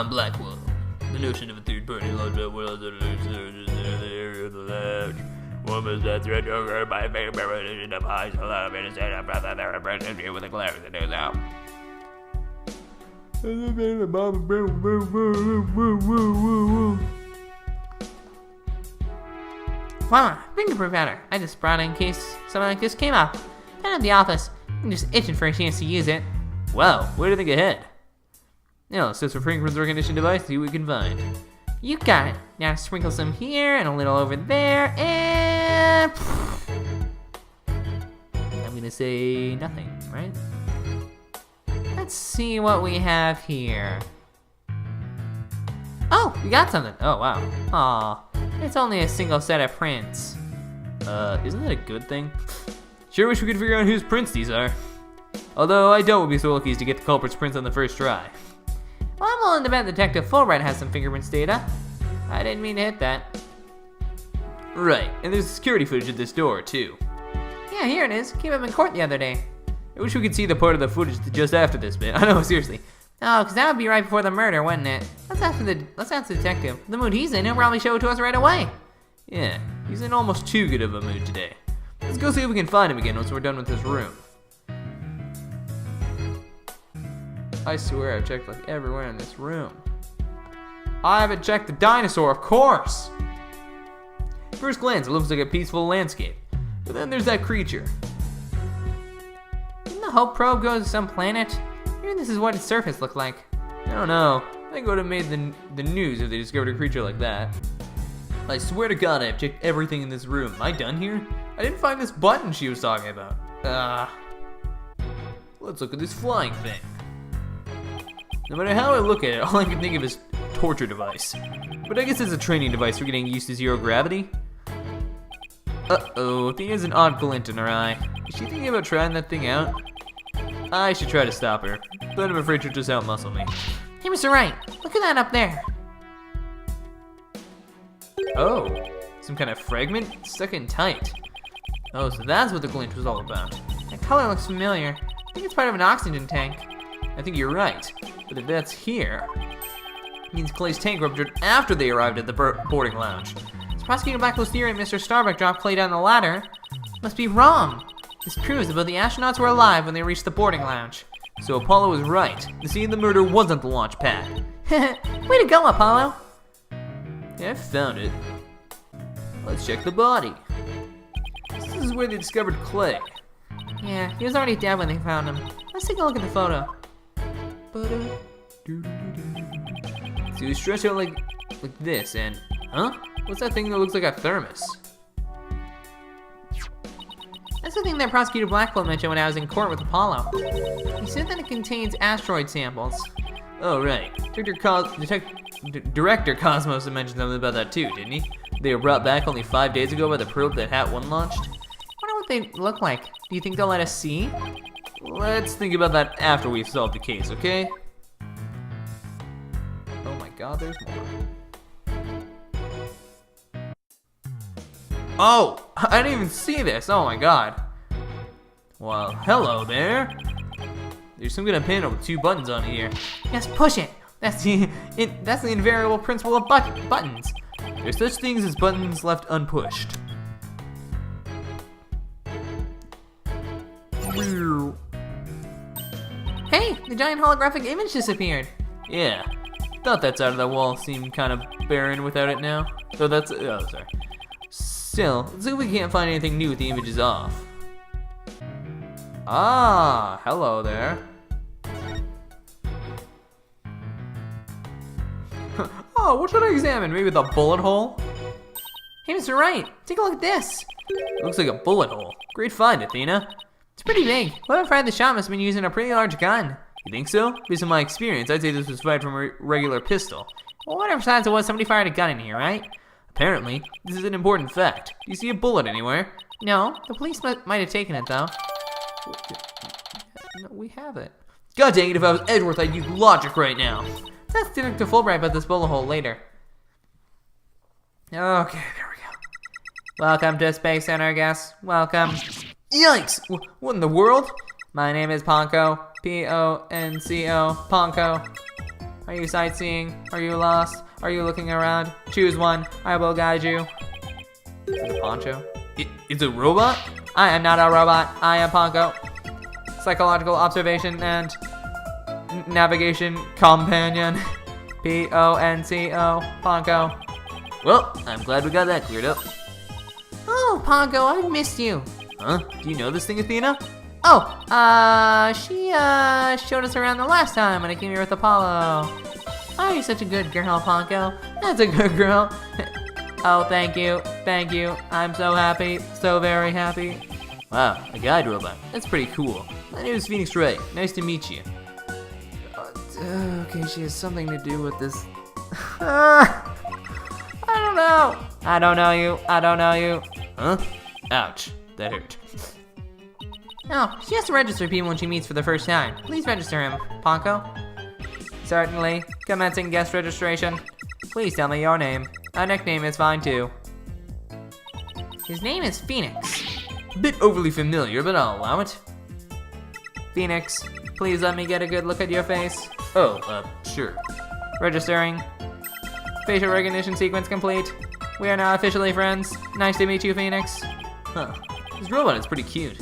Blackwell. The notion of a third-party launch world that is the area of the lounge. One was that threat over by favorite in the eyes, a lot of innocent and brother there are present here with a glare that goes out. Wow, fingerprint pattern. I just brought it in case something like this came up. Down at the office. I'm just itching for a chance to use it. Wow, way to think ahead. Now let's search for fingerprint recognition device, see what we can find. You got it. Now sprinkle some here and a little over there, and... I'm gonna say nothing, right? Let's see what we have here. Oh, we got something. Oh, wow. Aw, it's only a single set of prints. Isn't that a good thing? Sure wish we could figure out whose prints these are. Although I doubt we'll be so lucky as to get the culprit's prints on the first try. Well, I'm willing to bet Detective Fulbright has some fingerprints data. I didn't mean to hit that. Right, and there's security footage of this door, too. Yeah, here it is. Came up in court the other day. I wish we could see the part of the footage just after this bit. I know, seriously. Oh, because that would be right before the murder, wouldn't it? Let's ask the detective. The mood he's in, he'll probably show it to us right away. Yeah, he's in almost too good of a mood today. Let's go see if we can find him again once we're done with this room. I swear I've checked like everywhere in this room. I haven't checked the dinosaur, of course! First glance, it looks like a peaceful landscape. But then there's that creature. Didn't the Hope probe go to some planet? Maybe this is what its surface looked like. I don't know. I think it would have made the news if they discovered a creature like that. I swear to God, I've checked everything in this room. Am I done here? I didn't find this button she was talking about. Let's look at this flying thing. No matter how I look at it, all I can think of is torture device. But I guess it's a training device for getting used to zero gravity. Uh-oh, Athena has an odd glint in her eye. Is she thinking about trying that thing out? I should try to stop her, but I'm afraid she'll just outmuscle me. Hey, Mr. Wright, look at that up there. Oh, some kind of fragment stuck in tight. Oh, so that's what the glint was all about. That color looks familiar. I think it's part of an oxygen tank. I think you're right, but if that's here, it means Clay's tank ruptured after they arrived at the boarding lounge. So Prosecutor Blackwell's theory Mr. Starbuck dropped Clay down the ladder must be wrong. This proves that both the astronauts were alive when they reached the boarding lounge. So Apollo was right. The scene of the murder wasn't the launch pad. Way to go, Apollo. Yeah, I found it. Let's check the body. This is where they discovered Clay. Yeah, he was already dead when they found him. Let's take a look at the photo. So he was stretched out like this, and huh? What's that thing that looks like a thermos? the thing that Prosecutor Blackwell mentioned when I was in court with Apollo. He said that it contains asteroid samples. Oh, right. Director Cosmos had mentioned something about that too, didn't he? They were brought back only 5 days ago by the probe that Hat 1 launched. I wonder what they look like. Do you think they'll let us see? Let's think about that after we've solved the case, okay? Oh my god, there's more. Oh! I didn't even see this! Oh my god. Well, hello there. There's some kind of panel with 2 buttons on here. Yes, push it. That's the invariable principle of buttons. There's such things as buttons left unpushed. Hey, the giant holographic image disappeared. Yeah. Thought that side of the wall seemed kind of barren without it now. So that's, oh, sorry. Still, let's see if we can't find anything new with the images off. Ah, hello there. Oh, what should I examine? Maybe the bullet hole? Hey, Mr. Wright, take a look at this. Looks like a bullet hole. Great find, Athena. It's pretty big. Whoever fired the shot must have been using a pretty large gun. You think so? Based on my experience, I'd say this was fired from a regular pistol. Well, whatever size it was, somebody fired a gun in here, right? Apparently, this is an important fact. Do you see a bullet anywhere? No, the police might have taken it, though. No, we have it. God dang it, if I was Edgeworth, I'd use logic right now. Let's talk to Fulbright about this bullet hole later. Okay, there we go. Welcome to Space Center, guests. Welcome. Yikes! What in the world? My name is Ponko. P-O-N-C-O. Ponko. Are you sightseeing? Are you lost? Are you looking around? Choose one. I will guide you. Is it a poncho? It's a robot? I am not a robot. I am Ponko. Psychological observation and navigation companion. P-O-N-C-O. Ponko. Well, I'm glad we got that cleared up. Oh, Ponko, I've missed you. Huh? Do you know this thing, Athena? Oh, she showed us around the last time when I came here with Apollo. Oh, you're such a good girl, Ponko. That's a good girl. Oh, thank you. Thank you. I'm so happy. So very happy. Wow, a guide robot. That's pretty cool. My name is Phoenix Wright. Nice to meet you. Okay, she has something to do with this. I don't know. I don't know you. I don't know you. Huh? Ouch. That hurt. Oh, she has to register people when she meets for the first time. Please register him, Ponko. Certainly. Commencing guest registration. Please tell me your name. A nickname is fine too. His name is Phoenix. A bit overly familiar, but I'll allow it. Phoenix, please let me get a good look at your face. Oh, sure. Registering. Facial recognition sequence complete. We are now officially friends. Nice to meet you, Phoenix. Huh. This robot is pretty cute.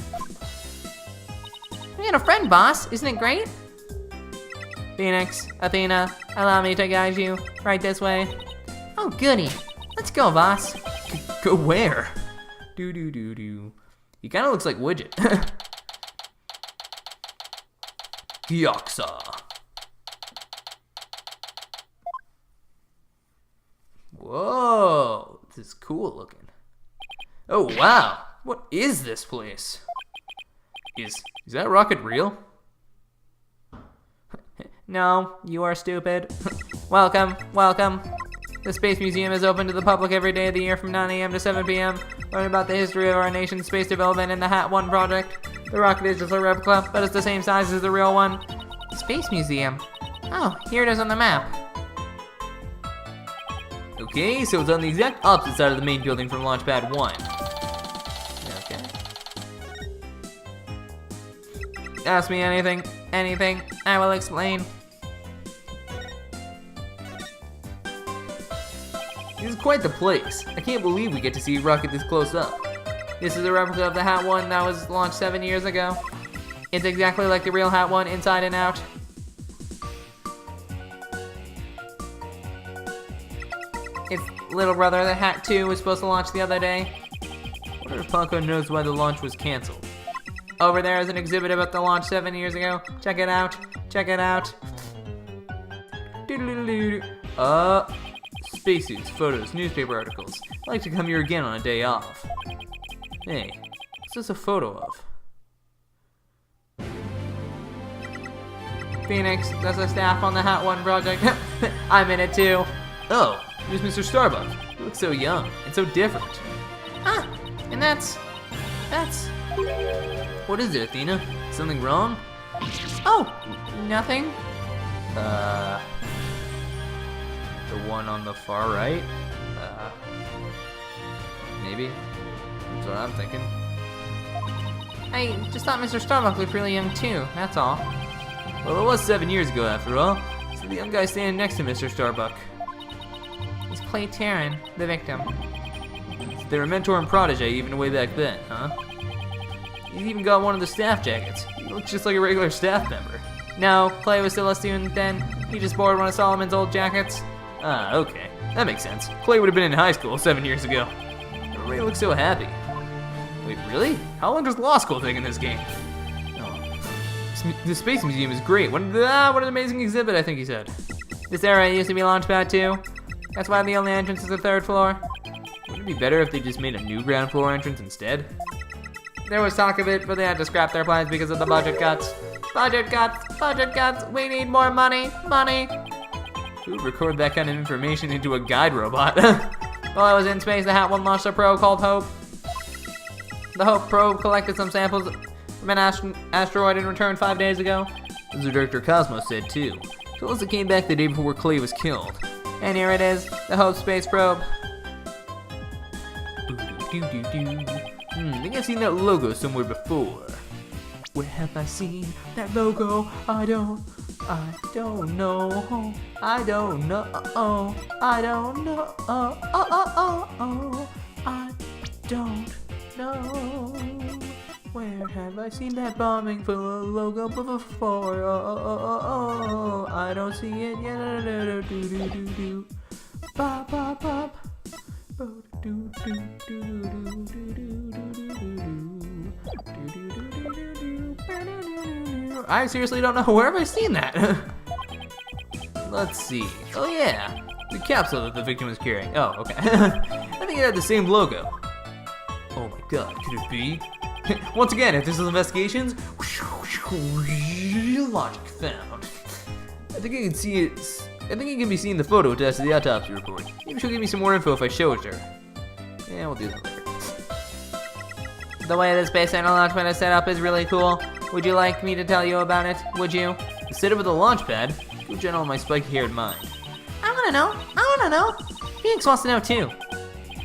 We got a friend, boss. Isn't it great? Phoenix, Athena, allow me to guide you. Right this way. Oh, goody. Let's go, boss. Go where? Do. He kind of looks like Widget. Gyoksa. Whoa, this is cool looking. Oh wow, what is this place? Is that rocket real? No, you are stupid. Welcome. The Space Museum is open to the public every day of the year from 9 a.m. to 7 p.m. Learn about the history of our nation's space development and the Hat 1 project. The rocket is just a replica, but it's the same size as the real one. Space Museum. Oh, here it is on the map. Okay, so it's on the exact opposite side of the main building from Launchpad 1. Okay. Ask me anything, I will explain. This is quite the place. I can't believe we get to see a rocket this close up. This is a replica of the Hat 1 that was launched 7 years ago. It's exactly like the real Hat 1 inside and out. Its little brother, the Hat 2, was supposed to launch the other day. I wonder if Ponko knows why the launch was canceled. Over there is an exhibit about the launch 7 years ago. Check it out. Spacesuits, photos, newspaper articles. I'd like to come here again on a day off. Hey, this a photo of? Phoenix, there's a staff on the Hat 1 project. I'm in it too. Oh, here's Mr. Starbuck. He looks so young and so different. Ah, and that's... What is it, Athena? Something wrong? Oh, nothing. The one on the far right? Maybe? That's what I'm thinking. I just thought Mr. Starbuck looked really young too, that's all. Well, it was 7 years ago after all. So the young guy standing next to Mr. Starbuck. He's Clay Taryn, the victim. So they were mentor and protege even way back then, huh? He's even got one of the staff jackets. He looks just like a regular staff member. No, Clay was still a student then. He just borrowed one of Solomon's old jackets. Ah, okay. That makes sense. Clay would have been in high school 7 years ago. Everybody looks so happy. Wait, really? How long does law school take in this game? Oh. The Space Museum is great. What an amazing exhibit, I think he said. This area used to be Launchpad 2. That's why the only entrance is the 3rd floor. Wouldn't it be better if they just made a new ground floor entrance instead? There was talk of it, but they had to scrap their plans because of the budget cuts. Budget cuts, budget cuts, we need more money, money. Who would record that kind of information into a guide robot? While I was in space, the Hat 1 launched a probe called Hope. The Hope probe collected some samples from an asteroid and returned 5 days ago. As the director Cosmos said too. So it came back the day before Clay was killed. And here it is, the Hope space probe. I think I've seen that logo somewhere before. Where have I seen that logo? I don't know. I don't know. I don't know. I don't know. Where have I seen that bombing for a logo before? I don't see it yet. Do. Bop bop bop. I seriously don't know. Where have I seen that? Let's see. Oh yeah, the capsule that the victim was carrying. Oh, okay. I think it had the same logo. Oh my god, could it be? Once again, if this is investigations, logic found. I think I can see it. I think you can be seeing the photo attached to the autopsy report. Maybe she'll give me some more info if I show it to her. Yeah, we'll do that later. The way the Space Center Launchpad is set up is really cool. Would you like me to tell you about it? Would you? The setup of the launch pad? Go gentle on my spiky-haired mind. I wanna know. Phoenix wants to know too.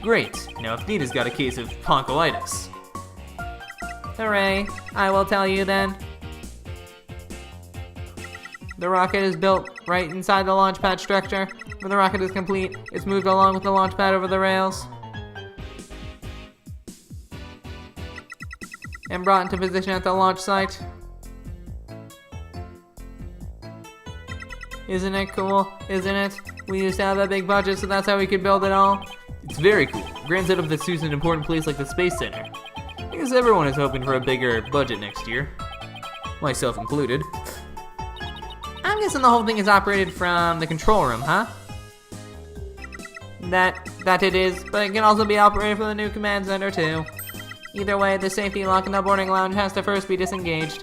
Great. Now Athena's got a case of ponchitis. Hooray. I will tell you then. The rocket is built right inside the launch pad structure. When the rocket is complete, it's moved along with the launch pad over the rails and brought into position at the launch site. Isn't it cool? Isn't it? We used to have a big budget, so that's how we could build it all. It's very cool. Grand setup that suits an important place like the Space Center. I guess everyone is hoping for a bigger budget next year. Myself included. I'm guessing the whole thing is operated from the control room, huh? That it is, but it can also be operated from the new command center too. Either way, the safety lock in the boarding lounge has to first be disengaged.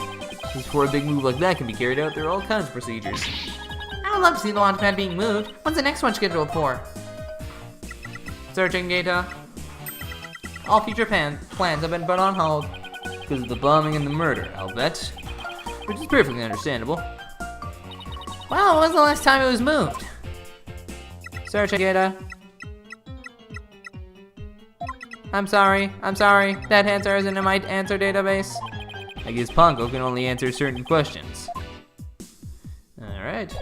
Before a big move like that can be carried out, there are all kinds of procedures. I would love to see the launch pad being moved. When's the next one scheduled for? Searching data. All future plans have been put on hold. Because of the bombing and the murder, I'll bet. Which is perfectly understandable. Well, when was the last time it was moved? Searching data. I'm sorry. That answer isn't in my answer database. I guess Pongo can only answer certain questions. Alright.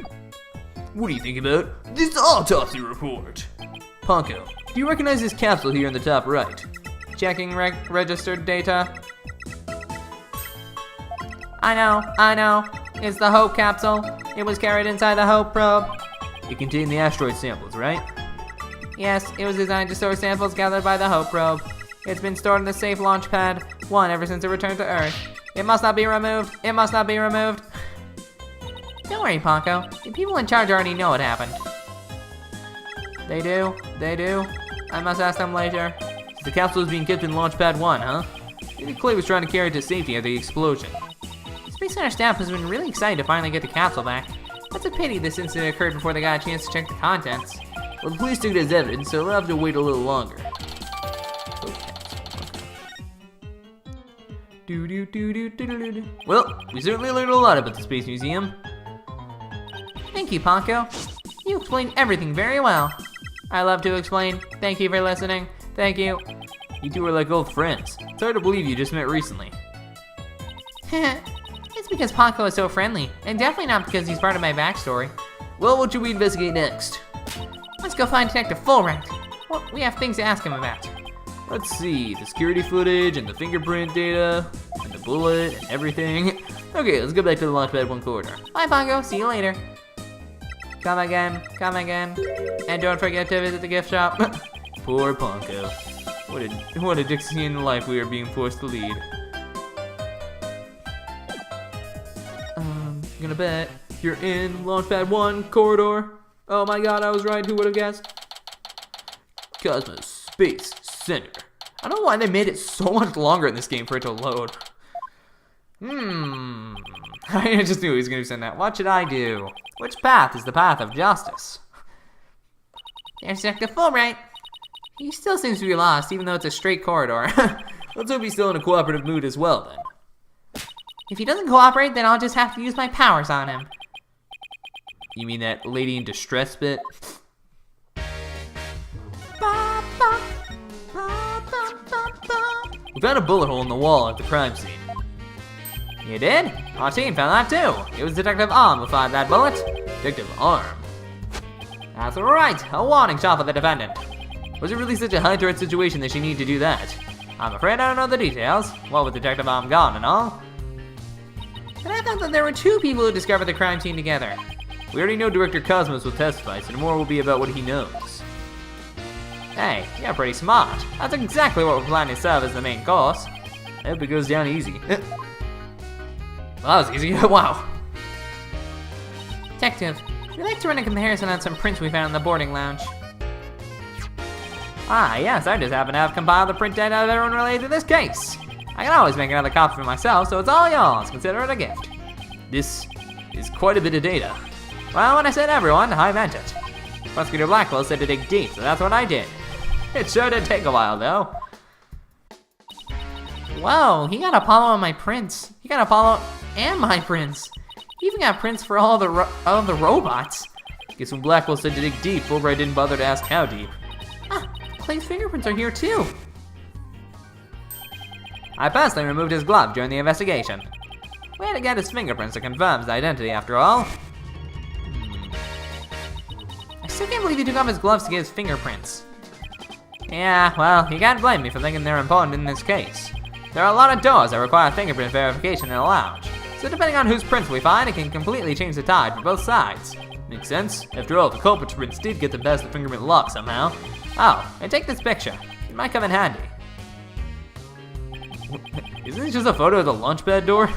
What do you think about this autopsy report? Pongo, do you recognize this capsule here in the top right? Checking registered data. I know. It's the Hope capsule. It was carried inside the Hope probe. It contained the asteroid samples, right? Yes, it was designed to store samples gathered by the Hope probe. It's been stored in the safe launch pad 1 ever since it returned to Earth. It must not be removed. Don't worry, Paco. The people in charge already know what happened. They do. I must ask them later. The capsule is being kept in launch pad 1, huh? Maybe Clay was trying to carry it to safety after the explosion. Space Center staff has been really excited to finally get the capsule back. That's a pity this incident occurred before they got a chance to check the contents. Well, the police took it as evidence, so we'll have to wait a little longer. Well, we certainly learned a lot about the Space Museum. Thank you, Ponko. You explained everything very well. I love to explain. Thank you for listening. Thank you. You two are like old friends. It's hard to believe you just met recently. It's because Ponko is so friendly, and definitely not because he's part of my backstory. Well, what should we investigate next? Let's go find Detective Fulbright. Well, we have things to ask him about. Let's see, the security footage and the fingerprint data and the bullet and everything. Okay, let's go back to the Launchpad 1 corridor. Bye, Ponko. See you later. Come again. Come again. And don't forget to visit the gift shop. Poor Ponko. What a Dixian life we are being forced to lead. I'm gonna bet you're in Launchpad 1 corridor. Oh my god, I was right. Who would have guessed? Cosmos Space Center. I don't know why they made it so much longer in this game for it to load. I just knew he was going to send that. What should I do? Which path is the path of justice? There's Detective Fulbright. He still seems to be lost, even though it's a straight corridor. Let's hope he's still in a cooperative mood as well, then. If he doesn't cooperate, then I'll just have to use my powers on him. You mean that lady in distress bit? We found a bullet hole in the wall at the crime scene. You did? Our team found that too. It was Detective Arm who fired that bullet. Detective Arm? That's right, a warning shot for the defendant. Was it really such a high threat situation that she needed to do that? I'm afraid I don't know the details. What with Detective Arm gone and all. But I thought that there were two people who discovered the crime scene together. We already know Director Cosmos will testify, so more will be about what he knows. Hey, you're pretty smart. That's exactly what we're planning to serve as the main course. I hope it goes down easy. Well, that was easy. Wow. Detective, we'd like to run a comparison on some prints we found in the boarding lounge. Ah, yes, I just happen to have compiled the print data of everyone related to this case. I can always make another copy for myself, so it's all yours. Consider it a gift. This is quite a bit of data. Well, when I said everyone, I meant it. Prosecutor Blackwell said to dig deep, so that's what I did. It sure did take a while, though. Whoa, he got Apollo on my prints. He got Apollo and my prints. He even got prints for all the robots. Guess when Blackwell said to dig deep, Fulbright didn't bother to ask how deep. Ah, Clay's fingerprints are here too. I personally removed his glove during the investigation. We had to get his fingerprints to confirm his identity after all. I still can't believe he took off his gloves to get his fingerprints. Yeah, well, you can't blame me for thinking they're important in this case. There are a lot of doors that require fingerprint verification in a lounge, so depending on whose prints we find, it can completely change the tide for both sides. Makes sense. After all, the culprit's prints did get them past the fingerprint lock somehow. Oh, and take this picture. It might come in handy. Isn't it just a photo of the launchpad door?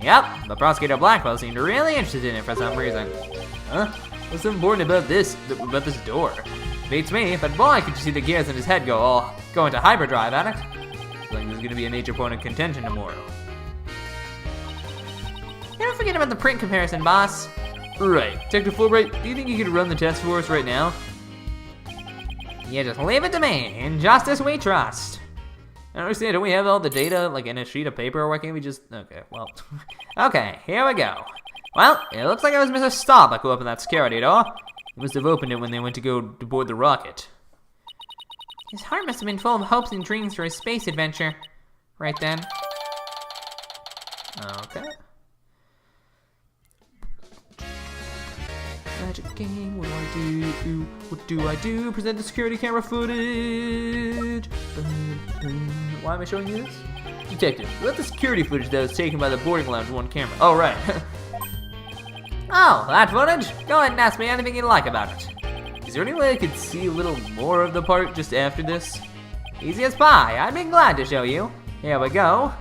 Yep, but Prosecutor Blackwell seemed really interested in it for some reason. Huh? What's so important about this door? Beats me, but boy, could you see the gears in his head go into hyperdrive at it. Looks like there's gonna be a major point of contention tomorrow. Don't forget about the print comparison, boss. Right. Detective Fulbright, do you think you could run the test for us right now? Yeah, just leave it to me. In justice we trust. I don't understand. Don't we have all the data, like, in a sheet of paper? Or why can't we just... Okay, well... Okay, here we go. Well, it looks like it was Mr. Starbuck who opened that security door. He must have opened it when they went to go to board the rocket. His heart must have been full of hopes and dreams for his space adventure. Right then. Okay. Magic game, what do I do? What do I do? Present the security camera footage. Why am I showing you this? Detective, let the security footage that was taken by the boarding lounge one camera. Oh, right. Oh, that footage? Go ahead and ask me anything you like about it. Is there any way I could see a little more of the part just after this? Easy as pie. I'd be glad to show you. Here we go.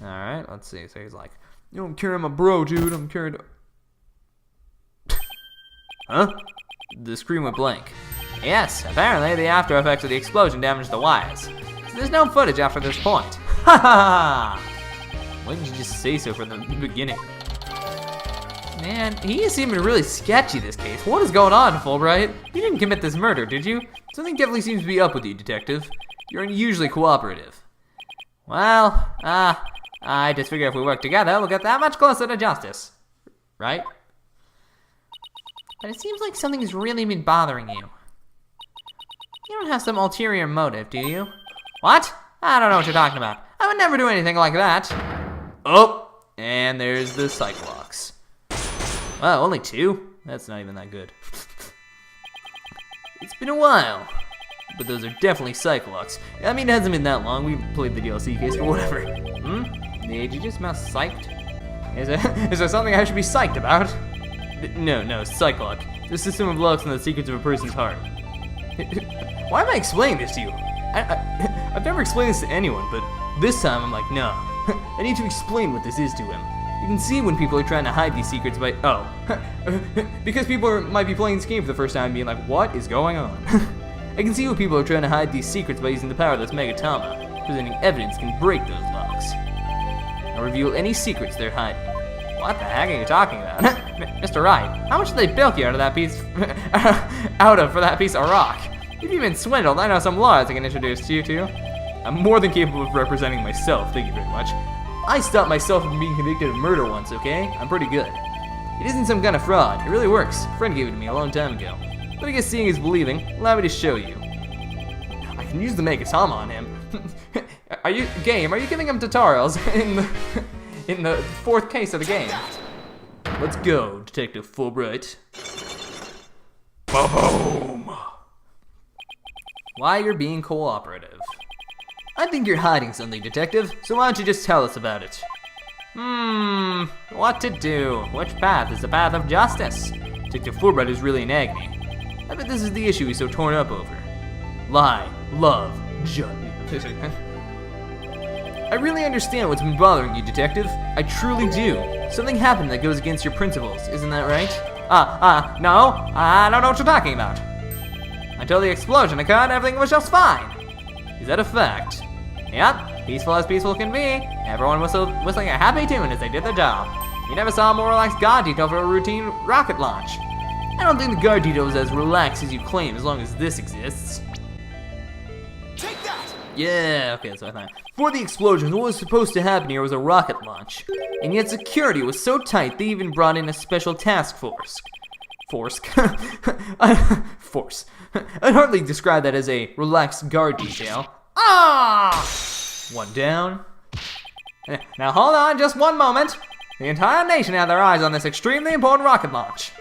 Alright, let's see. So he's like, yo, I'm carrying my bro, dude. I'm carrying... Huh? The screen went blank. Yes, apparently the after effects of the explosion damaged the wires. So there's no footage after this point. Ha ha! Why didn't you just say so from the beginning? Man, he is seeming really sketchy, this case. What is going on, Fulbright? You didn't commit this murder, did you? Something definitely seems to be up with you, detective. You're unusually cooperative. Well, I just figure if we work together, we'll get that much closer to justice. Right? But it seems like something's really been bothering you. You don't have some ulterior motive, do you? What? I don't know what you're talking about. I would never do anything like that. Oh, and there's the Cyclops. Wow, only 2? That's not even that good. It's been a while, but those are definitely Cyclops. I mean, it hasn't been that long. We played the DLC case or whatever. Did you just mouth psyched? Is there something I should be psyched about? No, Cyclops. The system of locks and the secrets of a person's heart. Why am I explaining this to you? I've never explained this to anyone, but this time I'm like, no. I need to explain what this is to him. You can see when people are trying to hide these secrets by, because people might be playing this game for the first time and being like, what is going on? I can see when people are trying to hide these secrets by using the power of this Megatama. Presenting evidence can break those locks. Or reveal any secrets they're hiding. What the heck are you talking about? Mr. Wright, how much did they bilk you out of that piece, for that piece of rock? If you've been swindled, I know some lawyers I can introduce you to. I'm more than capable of representing myself, thank you very much. I stopped myself from being convicted of murder once, okay? I'm pretty good. It isn't some kind of fraud, it really works. A friend gave it to me a long time ago. But I guess seeing is believing. Allow me to show you. I can use the Megatama on him. Are you giving him tutorials in the 4th case of the game? Let's go, Detective Fulbright. Boom! Why you're being cooperative? I think you're hiding something, Detective, so why don't you just tell us about it? What to do? Which path is the path of justice? Detective Fulbright is really in agony. I bet this is the issue he's so torn up over. Lie, love, justice. I really understand what's been bothering you, Detective. I truly do. Something happened that goes against your principles, isn't that right? No, I don't know what you're talking about. Until the explosion occurred, everything was just fine. Is that a fact? Yep, peaceful as peaceful can be. Everyone was whistling a happy tune as they did their job. You never saw a more relaxed guard detail for a routine rocket launch. I don't think the guard detail is as relaxed as you claim as long as this exists. Take that! Yeah, okay, that's what I thought. Before the explosion, what was supposed to happen here was a rocket launch. And yet security was so tight they even brought in a special task force. Force. I'd hardly describe that as a relaxed guard detail. One down. Now hold on just one moment. The entire nation had their eyes on this extremely important rocket launch.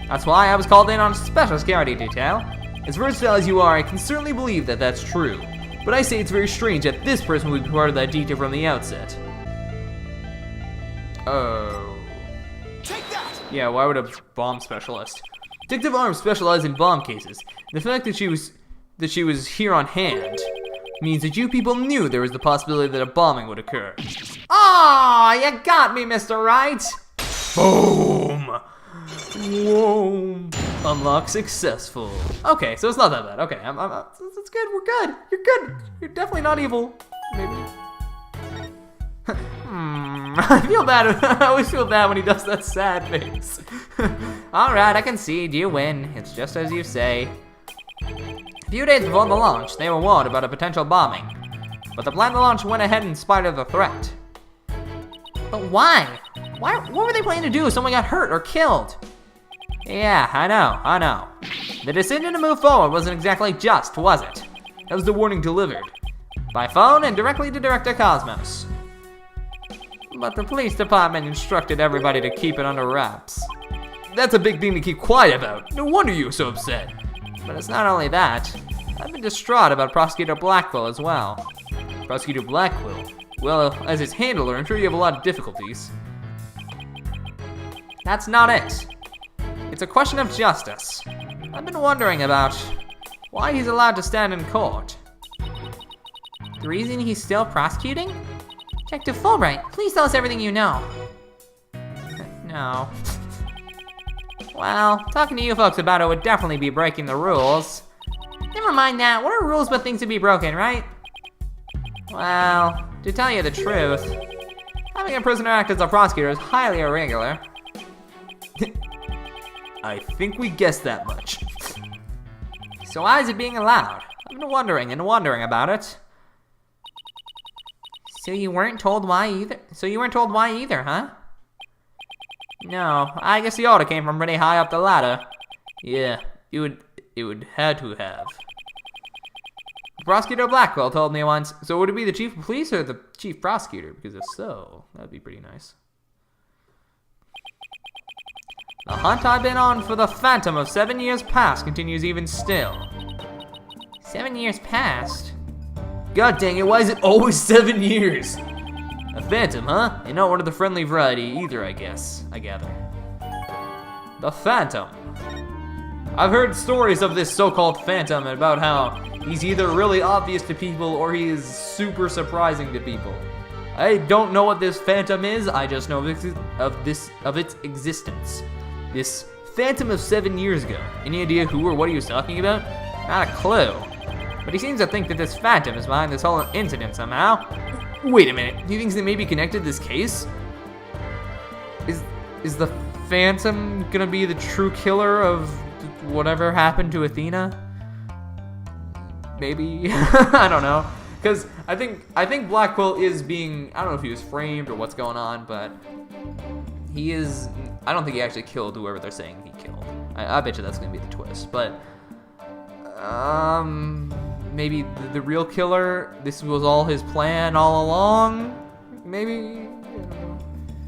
That's why I was called in on a special security detail. As versatile as you are, I can certainly believe that that's true. But I say it's very strange that this person would be part of that detail from the outset. Oh. Take that! Yeah, why would a bomb specialist? Detective Arms specializes in bomb cases. The fact that she was here on hand means that you people knew there was the possibility that a bombing would occur. You got me, Mr. Wright! Boom! Whoa! Unlock successful. Okay, so it's not that bad. Okay, it's good. We're good. You're good. You're definitely not evil. Maybe. I feel bad. I always feel bad when he does that sad face. Alright, I concede. You win. It's just as you say. A few days before the launch, they were warned about a potential bombing. But the planned launch went ahead in spite of the threat. But why? What were they planning to do if someone got hurt or killed? Yeah, I know. The decision to move forward wasn't exactly just, was it? That was the warning delivered. By phone and directly to Director Cosmos. But the police department instructed everybody to keep it under wraps. That's a big thing to keep quiet about. No wonder you were so upset. But it's not only that. I've been distraught about Prosecutor Blackwell as well. Prosecutor Blackwell? Well, as his handler, I'm sure you have a lot of difficulties. That's not it. It's a question of justice. I've been wondering about why he's allowed to stand in court. The reason he's still prosecuting? Detective Fulbright, please tell us everything you know. No. Well, talking to you folks about it would definitely be breaking the rules. Never mind that. What are rules but things to be broken, right? Well, to tell you the truth, having a prisoner act as a prosecutor is highly irregular. I think we guessed that much. So why is it being allowed? I've been wondering about it. So you weren't told why either, huh? No, I guess the order came from pretty high up the ladder. Yeah, it would had to have. Prosecutor Blackwell told me once, so would it be the chief of police or the chief prosecutor? Because if so, that'd be pretty nice. The hunt I've been on for the phantom of 7 years past continues even still. 7 years past? God dang it, why is it always 7 years? A phantom, huh? And not one of the friendly variety either, I gather. The phantom. I've heard stories of this so-called phantom and about how he's either really obvious to people or he is super surprising to people. I don't know what this phantom is, I just know of its existence. This phantom of 7 years ago. Any idea who or what he was talking about? Not a clue. But he seems to think that this phantom is behind this whole incident somehow. Wait a minute, he thinks they may be connected to this case? Is the phantom gonna be the true killer of whatever happened to Athena? Maybe? I don't know. Because I think Blackwell is being, I don't know if he was framed or what's going on, but he is, I don't think he actually killed whoever they're saying he killed. I bet you that's gonna be the twist, but maybe the real killer, this was all his plan all along? Maybe?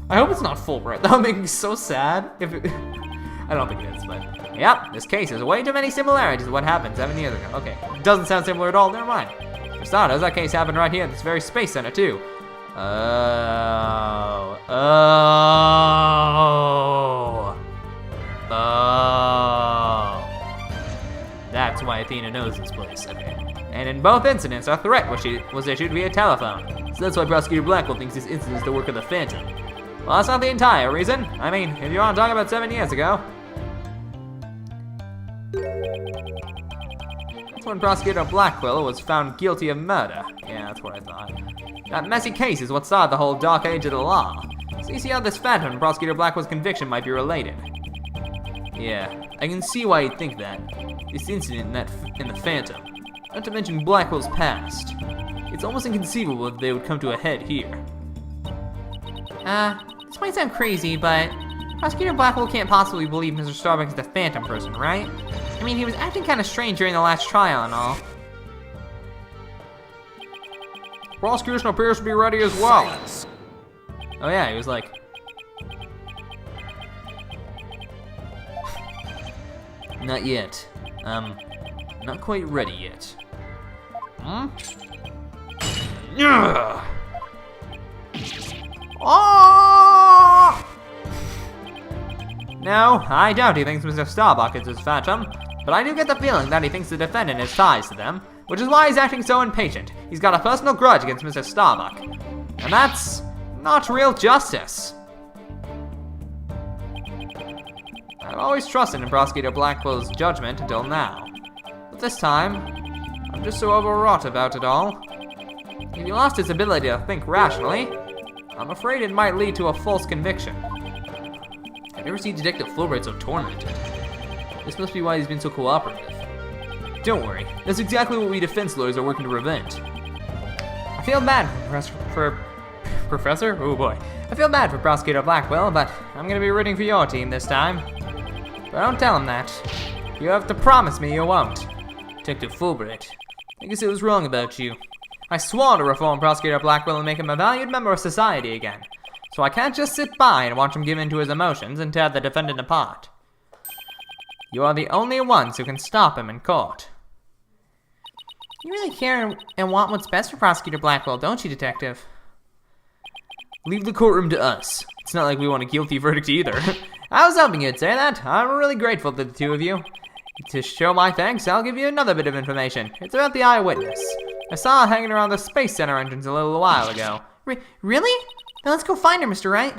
I hope it's not Fulbright. That would make me so sad if it, I don't think it is, but yep, this case has way too many similarities to what happened 7 years ago. Okay, doesn't sound similar at all, never mind. For starters, that case happened right here at this very space center too. Oh. That's why Athena knows this place, okay. And in both incidents, a threat was issued via telephone. So that's why Prosecutor Blackwell thinks this incident is the work of the Phantom. Well, that's not the entire reason. I mean, if you want to talk about 7 years ago. That's when Prosecutor Blackwell was found guilty of murder. Yeah, that's what I thought. That messy case is what started the whole dark age of the law. So you see how this Phantom and Prosecutor Blackwell's conviction might be related. Yeah, I can see why you'd think that. This incident in the Phantom. Not to mention Blackwell's past. It's almost inconceivable that they would come to a head here. This might sound crazy, but Prosecutor Blackwell can't possibly believe Mr. Starbuck is the Phantom person, right? I mean, he was acting kind of strange during the last trial and all. Prosecution appears to be ready as well. Silence. Oh yeah, he was like... Not yet. Not quite ready yet. Yeah. Oh! No, I doubt he thinks Mr. Starbuck is his Phantom, but I do get the feeling that he thinks the defendant has ties to them, which is why he's acting so impatient. He's got a personal grudge against Mr. Starbuck, and that's not real justice. I've always trusted in Prosecutor Blackwell's judgment until now, but this time, I'm just so overwrought about it all. If he lost his ability to think rationally, I'm afraid it might lead to a false conviction. I've never seen Detective Fulbright so tormented. This must be why he's been so cooperative. Don't worry, that's exactly what we defense lawyers are working to prevent. I feel bad for Professor? Oh boy. I feel bad for Prosecutor Blackwell, but I'm gonna be rooting for your team this time. But don't tell him that. You have to promise me you won't. Detective Fulbright, I guess it was wrong about you. I swore to reform Prosecutor Blackwell and make him a valued member of society again. So I can't just sit by and watch him give in to his emotions and tear the defendant apart. You are the only ones who can stop him in court. You really care and want what's best for Prosecutor Blackwell, don't you, Detective? Leave the courtroom to us. It's not like we want a guilty verdict either. I was hoping you'd say that. I'm really grateful to the two of you. To show my thanks, I'll give you another bit of information. It's about the eyewitness. I saw her hanging around the Space Center entrance a little while ago. Really? Then let's go find her, Mr. Wright.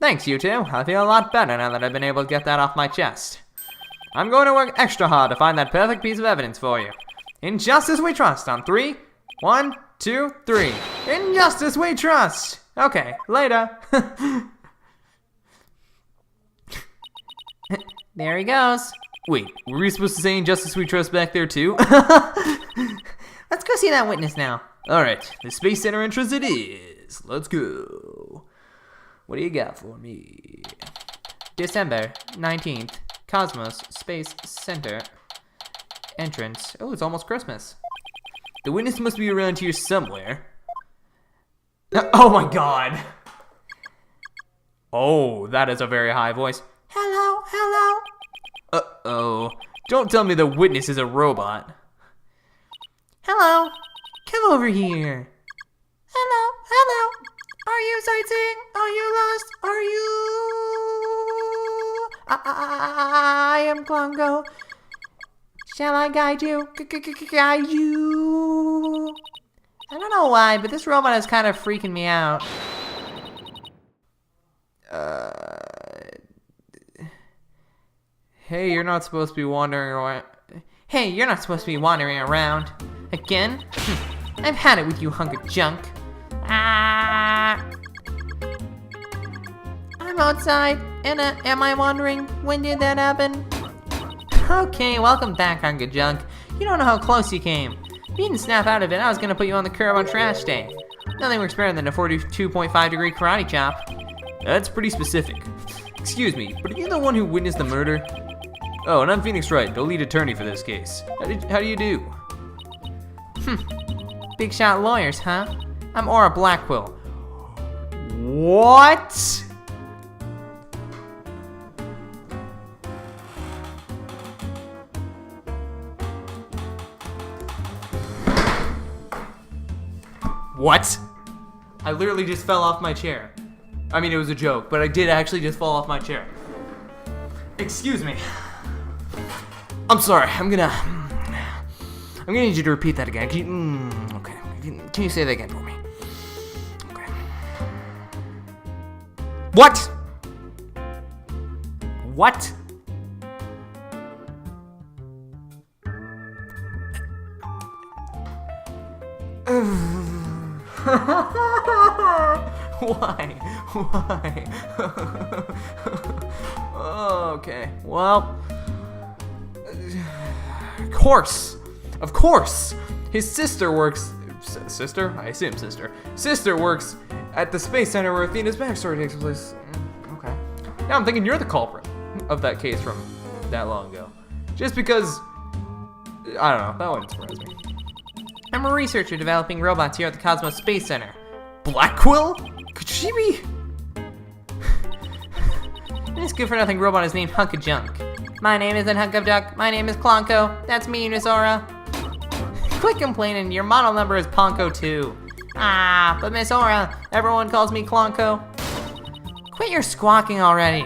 Thanks, you two. I feel a lot better now that I've been able to get that off my chest. I'm going to work extra hard to find that perfect piece of evidence for you. In justice we trust on 3, 1, 2, 3. In justice we trust. Okay, later. There he goes. Wait, were we supposed to say in justice we trust back there too? Let's go see that witness now. Alright, the Space Center entrance it is. Let's go. What do you got for me? December 19th, Cosmos Space Center entrance. Oh, it's almost Christmas. The witness must be around here somewhere. Oh my god. Oh, that is a very high voice. Hello, hello. Uh-oh. Don't tell me the witness is a robot. Hello. Come over here. Hello, hello. Are you sightseeing? Are you lost? Are you... I am Klongo. Shall I guide you? Guide you? I don't know why, but this robot is kind of freaking me out. Hey, you're not supposed to be wandering around. Hey, you're not supposed to be wandering around. Again? I've had it with you, hunk of junk. I'm outside, and am I wandering? When did that happen? Okay, welcome back, hunk of junk. You don't know how close you came. If you didn't snap out of it, I was gonna put you on the curb on trash day. Nothing works better than a 42.5 degree karate chop. That's pretty specific. Excuse me, but are you the one who witnessed the murder? Oh, and I'm Phoenix Wright, the lead attorney for this case. How do you do? Big shot lawyers, huh? I'm Aura Blackquill. What? What? I literally just fell off my chair. I mean, it was a joke, but I did actually just fall off my chair. Excuse me. I'm sorry. I'm gonna need you to repeat that again. Okay. Can you say that again for me? Okay. What? What? Why? Okay. Well, of course. His sister works. Sister? I assume sister. Sister works at the Space Center where Athena's backstory takes place. Okay. Now I'm thinking you're the culprit of that case from that long ago. Just because, I don't know, that wouldn't surprise me. I'm a researcher developing robots here at the Cosmos Space Center. Blackquill? Could she be? This good-for-nothing robot is named Hunk of Junk. My name isn't Hunk of Junk. My name is Klonko. That's me, Miss Aura. Quit complaining. Your model number is Ponko 2. But Miss Aura, everyone calls me Klonko. Quit your squawking already.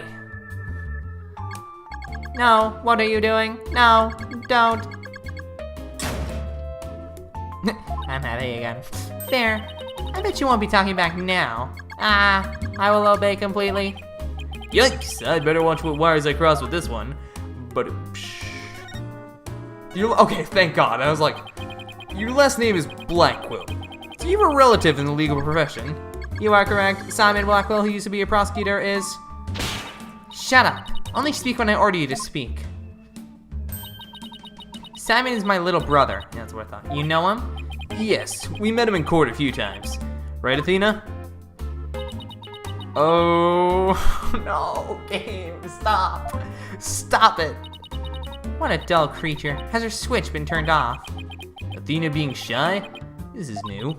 No, what are you doing? No, don't. I'm having a gun. There. I bet you won't be talking back now. I will obey completely. Yikes! I'd better watch what wires I cross with this one. But, okay, thank God. I was like, your last name is Blackquill. So you have a relative in the legal profession. You are correct. Simon Blackquill, who used to be a prosecutor, is... Shut up. Only speak when I order you to speak. Simon is my little brother. That's what I thought. You know him? Yes, we met him in court a few times. Right, Athena? Oh, no, game, stop. Stop it. What a dull creature. Has her switch been turned off? Athena being shy? This is new.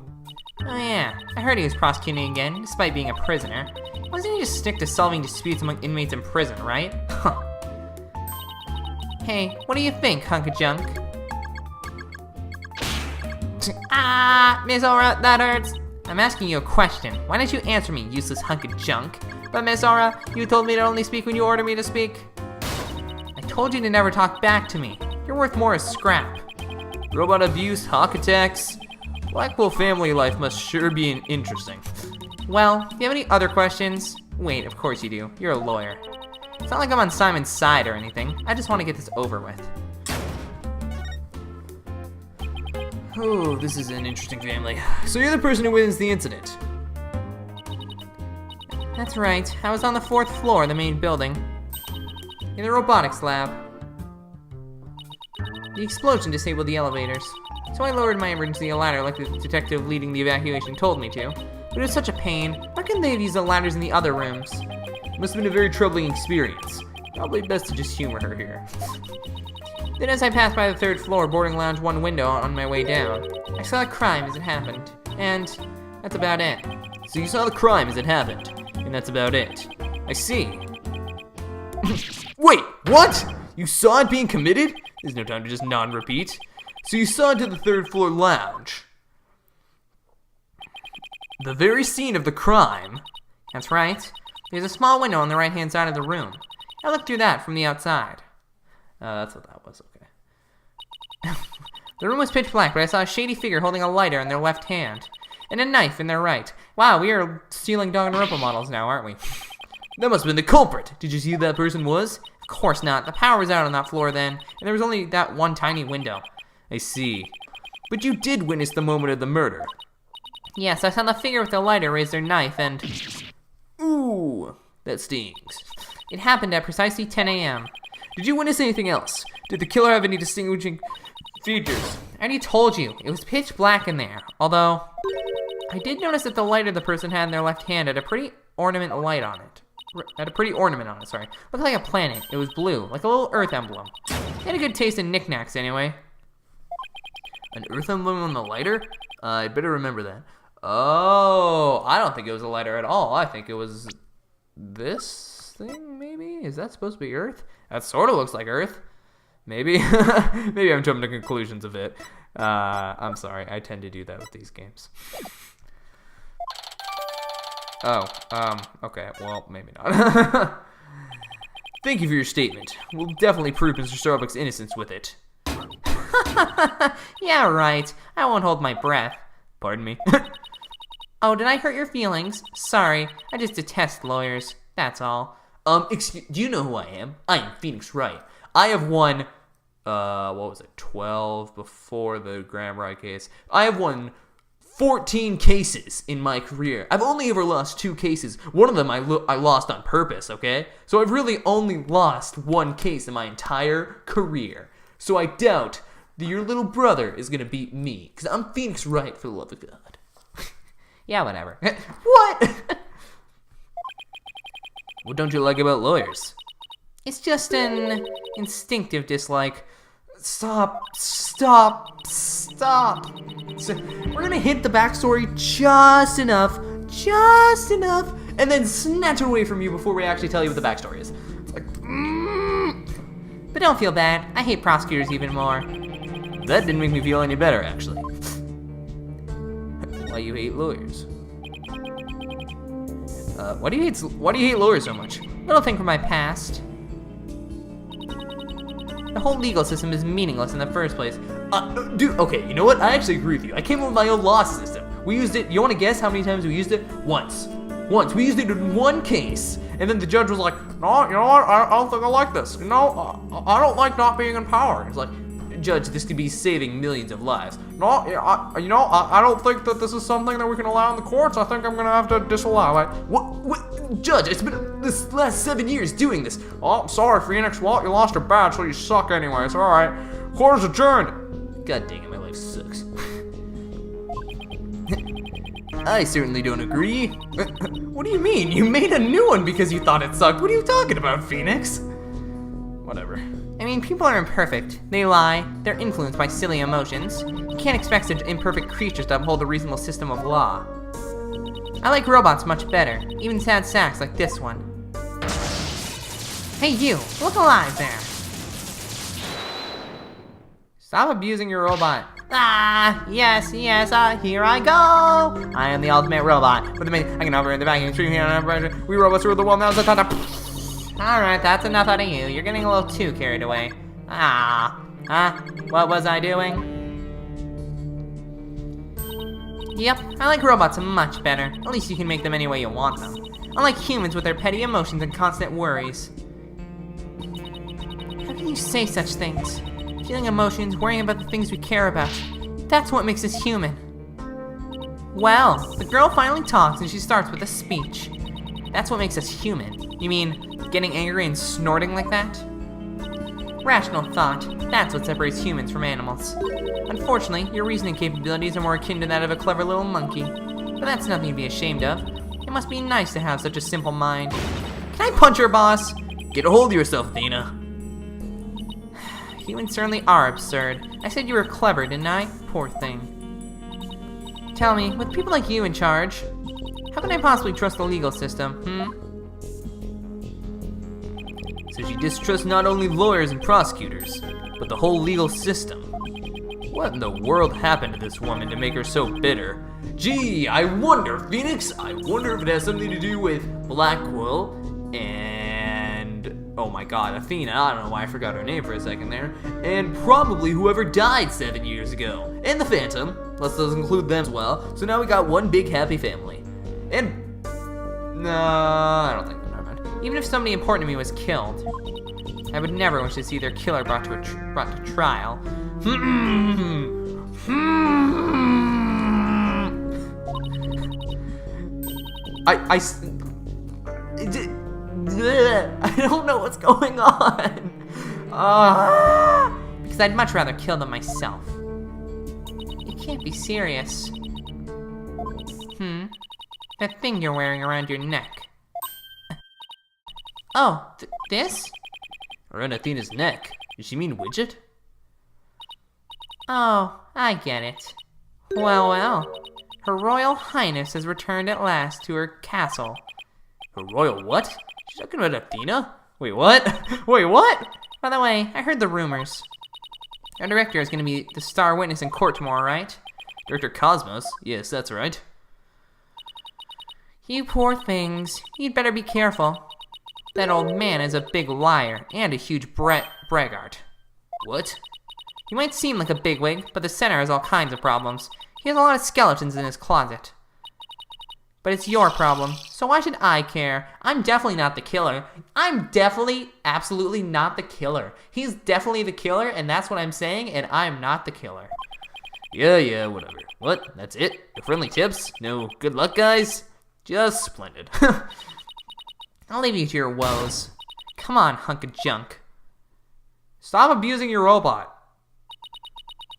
Oh yeah, I heard he was prosecuting again, despite being a prisoner. Why doesn't he just stick to solving disputes among inmates in prison, right? Huh. Hey, what do you think, hunk of junk? Miss Aura, that hurts. I'm asking you a question. Why don't you answer me, useless hunk of junk? But Miss Aura, you told me to only speak when you order me to speak. I told you to never talk back to me. You're worth more as scrap. Robot abuse, hawk attacks. Blackquill family life must sure be interesting. Well, do you have any other questions? Wait, of course you do. You're a lawyer. It's not like I'm on Simon's side or anything. I just want to get this over with. Oh, this is an interesting family. So you're the person who witnessed the incident. That's right. I was on the 4th floor of the main building. In the robotics lab. The explosion disabled the elevators. So I lowered my emergency ladder like the detective leading the evacuation told me to. But it was such a pain. Why couldn't they have used the ladders in the other rooms? Must have been a very troubling experience. Probably best to just humor her here. Then as I passed by the 3rd floor boarding lounge 1 window on my way down, I saw a crime as it happened. And that's about it. So you saw the crime as it happened, and that's about it. I see. Wait, what? You saw it being committed? There's no time to just non-repeat. So you saw it to the 3rd floor lounge. The very scene of the crime. That's right. There's a small window on the right-hand side of the room. I looked through that from the outside. That's what that was, okay. The room was pitch black, but I saw a shady figure holding a lighter in their left hand, and a knife in their right. Wow, we are stealing Danganronpa models now, aren't we? That must have been the culprit. Did you see who that person was? Of course not. The power was out on that floor then, and there was only that one tiny window. I see. But you did witness the moment of the murder. Yes, I saw the figure with the lighter raise their knife and... Ooh, that stings. It happened at precisely 10 a.m. Did you witness anything else? Did the killer have any distinguishing features? I already told you, it was pitch black in there. Although, I did notice that the lighter the person had in their left hand had a pretty ornament light on it. Looked like a planet. It was blue, like a little Earth emblem. It had a good taste in knickknacks anyway. An Earth emblem on the lighter? I better remember that. Oh, I don't think it was a lighter at all. I think it was this thing, maybe? Is that supposed to be Earth? That sort of looks like Earth. Maybe. Maybe I'm jumping to conclusions a bit. I'm sorry. I tend to do that with these games. Okay. Well, maybe not. Thank you for your statement. We'll definitely prove Mr. Starbuck's innocence with it. Yeah, right. I won't hold my breath. Pardon me? Oh, did I hurt your feelings? Sorry. I just detest lawyers. That's all. Do you know who I am? I am Phoenix Wright. I have won, 12 before the Graham Wright case. I have won 14 cases in my career. I've only ever lost 2 cases. One of them I lost on purpose, okay? So I've really only lost 1 case in my entire career. So I doubt that your little brother is gonna beat me, because I'm Phoenix Wright, for the love of God. Yeah, whatever. What? What don't you like about lawyers? It's just an instinctive dislike. Stop. So we're gonna hit the backstory just enough, and then snatch it away from you before we actually tell you what the backstory is. It's like, But don't feel bad. I hate prosecutors even more. That didn't make me feel any better, actually. Why you hate lawyers? Why do you hate lawyers so much? Little thing from my past. The whole legal system is meaningless in the first place. Dude, okay, you know what? I actually agree with you. I came up with my own law system. We used it, you wanna guess how many times we used it? Once. We used it in 1 case, and then the judge was like, no, you know what, I don't think I like this. You know, I don't like not being in power. It's like, Judge, this could be saving millions of lives. No, I don't think that this is something that we can allow in the courts. I think I'm gonna have to disallow it. What? Judge, it's been this last 7 years doing this. Oh, I'm sorry, Phoenix. Well, you lost your badge, so you suck anyway. It's alright. Court is adjourned. God dang it, my life sucks. I certainly don't agree. What do you mean? You made a new one because you thought it sucked. What are you talking about, Phoenix? Whatever. I mean, people are imperfect. They lie. They're influenced by silly emotions. You can't expect such imperfect creatures to uphold a reasonable system of law. I like robots much better, even sad sacks like this one. Hey you, look alive there. Stop abusing your robot. Yes, here I go. I am the ultimate robot. With me, I can operate the vacuum stream. We robots rule the world now. Alright, that's enough out of you. You're getting a little too carried away. What was I doing? Yep, I like robots much better. At least you can make them any way you want them. Unlike humans with their petty emotions and constant worries. How can you say such things? Feeling emotions, worrying about the things we care about. That's what makes us human. Well, the girl finally talks and she starts with a speech. That's what makes us human. You mean getting angry and snorting like that? Rational thought. That's what separates humans from animals. Unfortunately, your reasoning capabilities are more akin to that of a clever little monkey. But that's nothing to be ashamed of. It must be nice to have such a simple mind. Can I punch her, boss? Get a hold of yourself, Athena. Humans certainly are absurd. I said you were clever, didn't I? Poor thing. Tell me, with people like you in charge, how can I possibly trust the legal system, So she distrusts not only lawyers and prosecutors, but the whole legal system. What in the world happened to this woman to make her so bitter? Gee, I wonder, Phoenix, I wonder if it has something to do with Blackwell and... oh my god, Athena, I don't know why I forgot her name for a second there. And probably whoever died 7 years ago. And the Phantom. Let's include them as well. So now we got one big happy family. And... no, I don't think. Never mind. Even if somebody important to me was killed, I would never wish to see their killer brought to trial. I don't know what's going on. Because I'd much rather kill them myself. You can't be serious. That thing you're wearing around your neck. Oh, this? Around Athena's neck. Does she mean widget? Oh, I get it. Well, well. Her Royal Highness has returned at last to her castle. Her royal what? She's talking about Athena? Wait, what? Wait, what? By the way, I heard the rumors. Our director is going to be the star witness in court tomorrow, right? Director Cosmos? Yes, that's right. You poor things. You'd better be careful. That old man is a big liar and a huge braggart. What? He might seem like a bigwig, but the center has all kinds of problems. He has a lot of skeletons in his closet. But it's your problem, so why should I care? I'm definitely not the killer. I'm definitely, absolutely not the killer. He's definitely the killer, and that's what I'm saying, and I'm not the killer. Yeah, whatever. What? That's it? No friendly tips? No good luck, guys? Just splendid. I'll leave you to your woes. Come on, hunk of junk. Stop abusing your robot.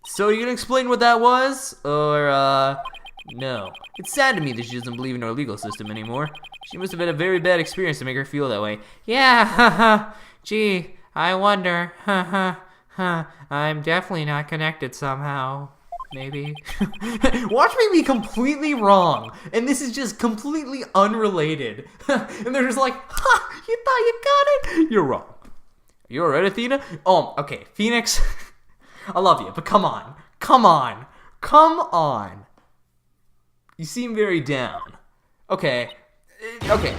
So you gonna explain what that was? Or, no. It's sad to me that she doesn't believe in our legal system anymore. She must have had a very bad experience to make her feel that way. Yeah, haha. Gee, I wonder. I'm definitely not connected somehow. Maybe. Watch me be completely wrong, and this is just completely unrelated. And they're just like, ha, you thought you got it? You're wrong. You alright, Athena? Oh, okay, Phoenix. I love you, but come on. You seem very down. Okay. Okay,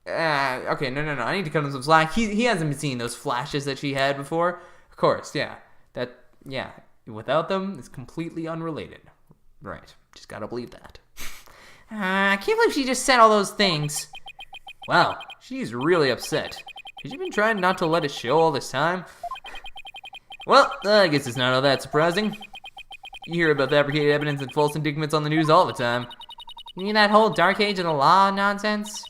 no. I need to cut him some slack. He hasn't been seeing those flashes that she had before. Of course, yeah. Without them, it's completely unrelated. Right. Just gotta believe that. I can't believe she just said all those things. Wow, she's really upset. Has she been trying not to let it show all this time? Well, I guess it's not all that surprising. You hear about fabricated evidence and false indictments on the news all the time. You mean that whole Dark Age of the Law nonsense?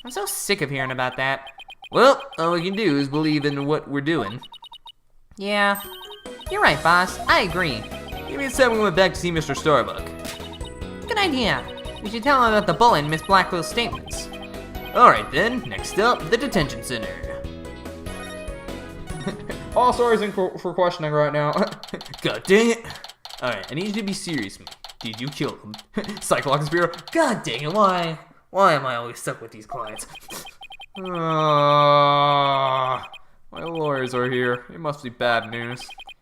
I'm so sick of hearing about that. Well, all we can do is believe in what we're doing. Yeah, you're right, boss. I agree. Maybe it's time we went back to see Mr. Starbuck. Good idea. We should tell him about the bull and Miss Blackwell's statements. Alright then, next up, the detention center. All sorry for questioning right now. God dang it. Alright, I need you to be serious. Did you kill him? Psychological conspirator. God dang it, why? Why am I always stuck with these clients? My lawyers are here. It must be bad news.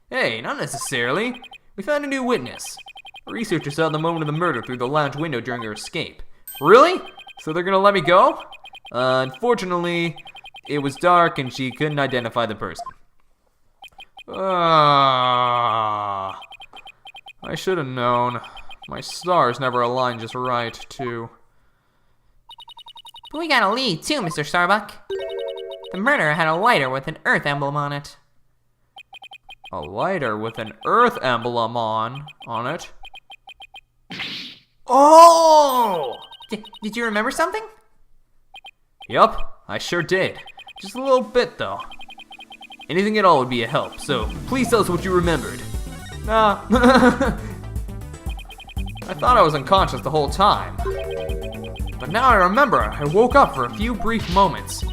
Hey, not necessarily. We found a new witness. A researcher saw the moment of the murder through the lounge window during her escape. Really? So they're gonna let me go? Unfortunately, it was dark and she couldn't identify the person. I should have known. My stars never align just right, too. But we got a lead, too, Mr. Starbuck. The murderer had a lighter with an Earth emblem on it. A lighter with an Earth emblem on it. Oh! Did you remember something? Yup, I sure did. Just a little bit, though. Anything at all would be a help, so please tell us what you remembered. Nah. I thought I was unconscious the whole time. But now I remember, I woke up for a few brief moments.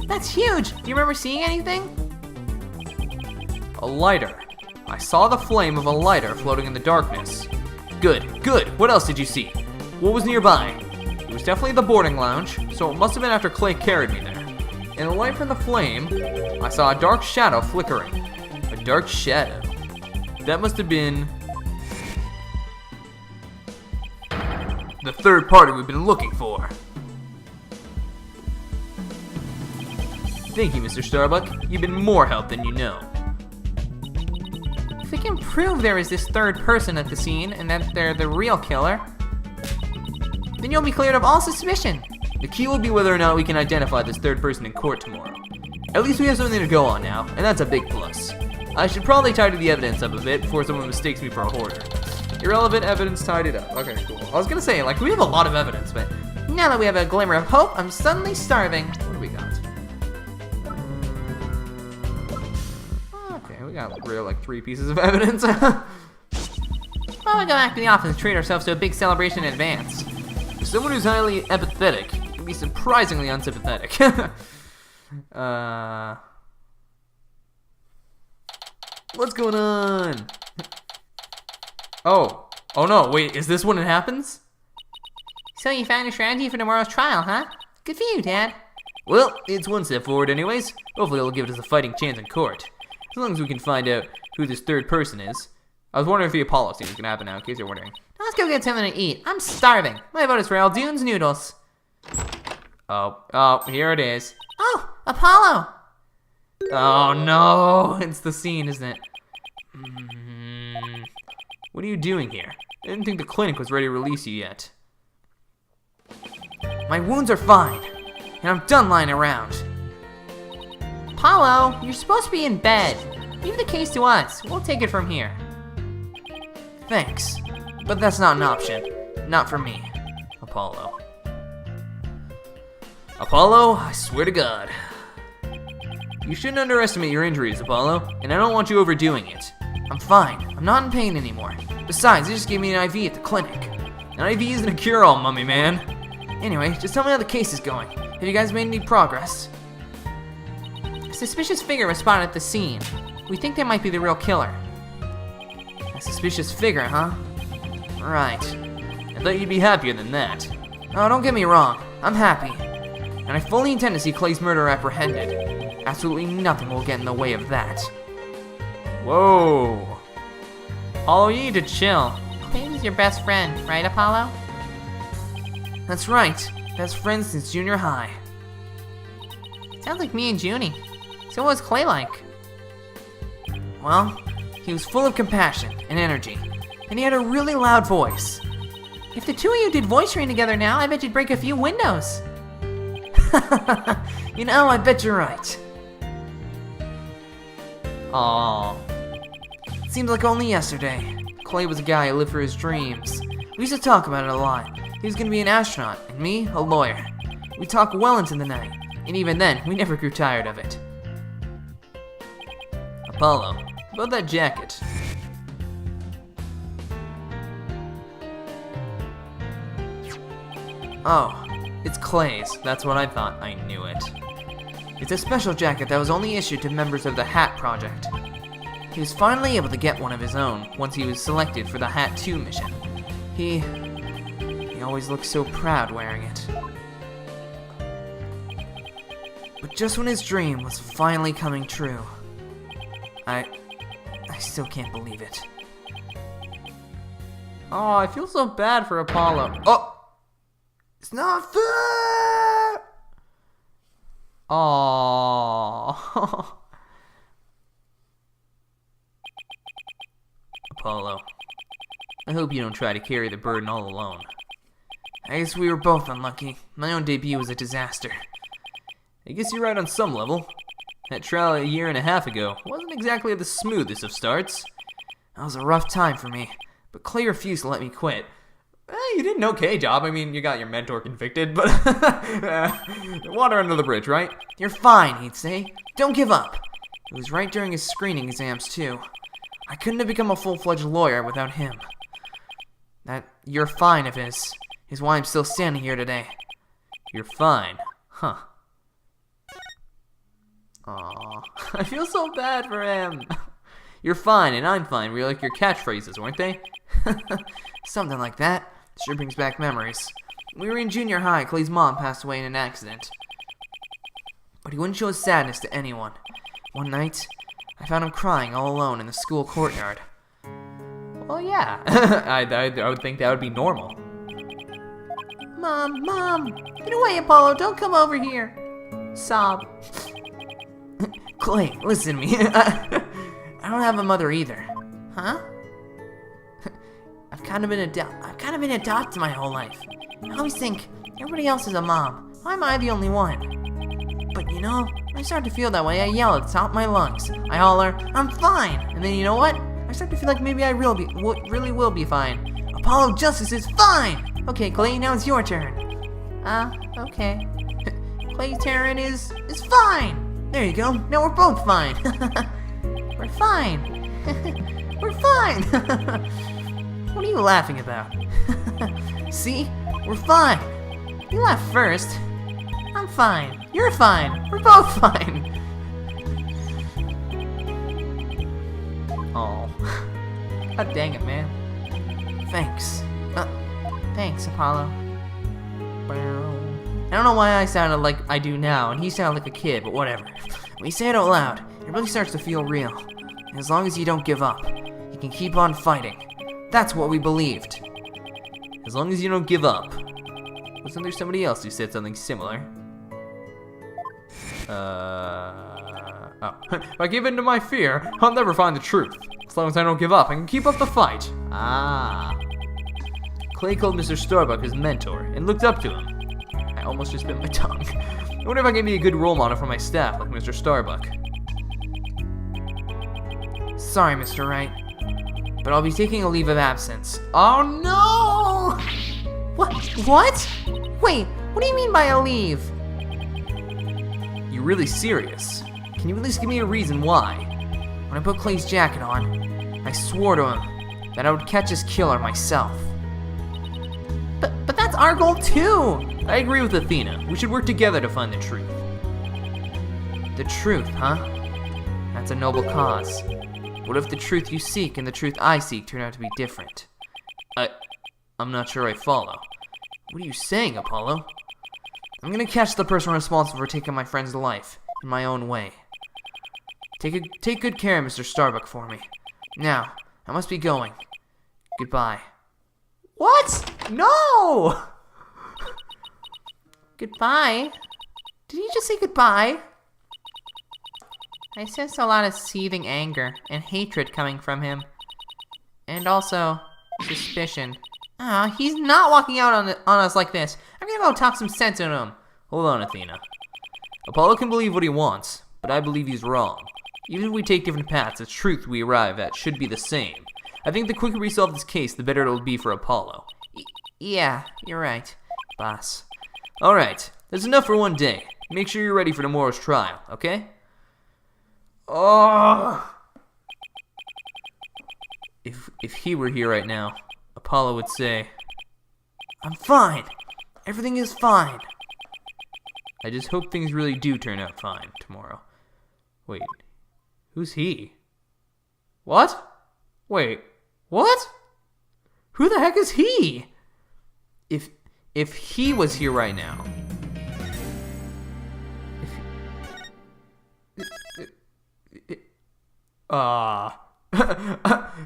That's huge. Do you remember seeing anything? A lighter. I saw the flame of a lighter floating in the darkness. Good, good. What else did you see? What was nearby? It was definitely the boarding lounge, so it must have been after Clay carried me there. In the light from the flame, I saw a dark shadow flickering. A dark shadow. That must have been the third party we've been looking for. Thank you, Mr. Starbuck. You've been more help than you know. If we can prove there is this third person at the scene and that they're the real killer, then you'll be cleared of all suspicion. The key will be whether or not we can identify this third person in court tomorrow. At least we have something to go on now, and that's a big plus. I should probably tidy the evidence up a bit before someone mistakes me for a hoarder. Irrelevant evidence tidied up. Okay, cool. I was gonna say, like, we have a lot of evidence, but now that we have a glimmer of hope, I'm suddenly starving. what do we got? Okay, we got real, like, 3 pieces of evidence. Why don't we go back to the office and treat ourselves to a big celebration in advance? For someone who's highly empathetic, it can be surprisingly unsympathetic. What's going on? Oh no, wait, is this when it happens? So you found your strategy for tomorrow's trial, huh? Good for you, Dad. Well, it's one step forward anyways. Hopefully it'll give us a fighting chance in court. As long as we can find out who this third person is. I was wondering if the Apollo scene was gonna happen now, in case you're wondering. Now let's go get something to eat. I'm starving. My vote is for Aldoon's noodles. Oh, here it is. Oh, Apollo! Oh no, it's the scene, isn't it? What are you doing here? I didn't think the clinic was ready to release you yet. My wounds are fine, and I'm done lying around. Apollo, you're supposed to be in bed. Leave the case to us. We'll take it from here. Thanks, but that's not an option. Not for me, Apollo. Apollo, I swear to God. You shouldn't underestimate your injuries, Apollo, and I don't want you overdoing it. I'm fine. I'm not in pain anymore. Besides, they just gave me an IV at the clinic. An IV isn't a cure-all, mummy man. Anyway, just tell me how the case is going. Have you guys made any progress? A suspicious figure was spotted at the scene. We think that might be the real killer. A suspicious figure, huh? Right. I thought you'd be happier than that. Oh, don't get me wrong. I'm happy. And I fully intend to see Clay's murderer apprehended. Absolutely nothing will get in the way of that. Whoa. Apollo, you need to chill. Clay was your best friend, right, Apollo? That's right. Best friends since junior high. Sounds like me and Junie. So what was Clay like? Well, he was full of compassion and energy, and he had a really loud voice. If the two of you did voice train together now, I bet you'd break a few windows. You know, I bet you're right. Aww. Seems like only yesterday. Clay was a guy who lived for his dreams. We used to talk about it a lot. He was gonna be an astronaut, and me, a lawyer. We talked well into the night, and even then, we never grew tired of it. Apollo, about that jacket. Oh, it's Clay's. That's what I thought. I knew it. It's a special jacket that was only issued to members of the Hat Project. He was finally able to get one of his own once he was selected for the Hat 2 mission. He always looked so proud wearing it. But just when his dream was finally coming true, I still can't believe it. Oh, I feel so bad for Apollo. Oh! It's not fair! Aww. Apollo, I hope you don't try to carry the burden all alone. I guess we were both unlucky. My own debut was a disaster. I guess you're right on some level. That trial a year and a half ago wasn't exactly the smoothest of starts. That was a rough time for me, but Clay refused to let me quit. You did an okay job. I mean, you got your mentor convicted, but water under the bridge, right? You're fine, he'd say. Don't give up. It was right during his screening exams, too. I couldn't have become a full-fledged lawyer without him. That "you're fine" of his is why I'm still standing here today. You're fine, huh? Aww, I feel so bad for him. You're fine and I'm fine were like your catchphrases, weren't they? Something like that. Sure brings back memories. We were in junior high. Clay's mom passed away in an accident. But he wouldn't show his sadness to anyone. One night, I found him crying all alone in the school courtyard. Well, yeah. I would think that would be normal. Mom, get away, Apollo. Don't come over here. Sob. Clay, listen to me. I don't have a mother either. Huh? I've kind of been adopted my whole life. I always think everybody else is a mom. Why am I the only one? But you know, I start to feel that way. I yell at the top of my lungs. I holler, "I'm fine!" And then you know what? I start to feel like maybe I really will be fine. Apollo Justice is fine! Okay, Clay, now it's your turn. Okay. Clay Terran is fine! There you go. Now we're both fine. We're fine. We're fine. What are you laughing about? See? We're fine. You laughed first. I'm fine. You're fine. We're both fine. Oh. God dang it, man. Thanks. Thanks, Apollo. I don't know why I sounded like I do now, and he sounded like a kid, but whatever. When you say it out loud, it really starts to feel real. And as long as you don't give up, you can keep on fighting. That's what we believed. As long as you don't give up. Wasn't there somebody else who said something similar? If I give in to my fear, I'll never find the truth. As long as I don't give up, I can keep up the fight. Clay called Mr. Starbuck his mentor and looked up to him. I almost just bit my tongue. I wonder if I can be a good role model for my staff like Mr. Starbuck. Sorry, Mr. Wright, but I'll be taking a leave of absence. Oh no! What? Wait, what do you mean by a leave? You really serious? Can you at least give me a reason why? When I put Clay's jacket on, I swore to him that I would catch his killer myself. But that's our goal too! I agree with Athena. We should work together to find the truth. The truth, huh? That's a noble cause. What if the truth you seek and the truth I seek turn out to be different? I'm not sure I follow. What are you saying, Apollo? I'm gonna catch the person responsible for taking my friend's life in my own way. Take good care, Mr. Starbuck, for me. Now, I must be going. Goodbye. What? No! Goodbye? Did he just say goodbye? I sense a lot of seething anger and hatred coming from him. And also, suspicion. He's not walking out on us like this. I'm gonna go talk some sense into him. Hold on, Athena. Apollo can believe what he wants, but I believe he's wrong. Even if we take different paths, the truth we arrive at should be the same. I think the quicker we solve this case, the better it'll be for Apollo. Yeah, you're right, boss. Alright, that's enough for one day. Make sure you're ready for tomorrow's trial, okay? Oh! If he were here right now, Apollo would say, I'm fine. Everything is fine. I just hope things really do turn out fine tomorrow. Wait, who's he? What? Wait, what? Who the heck is he? If he was here right now.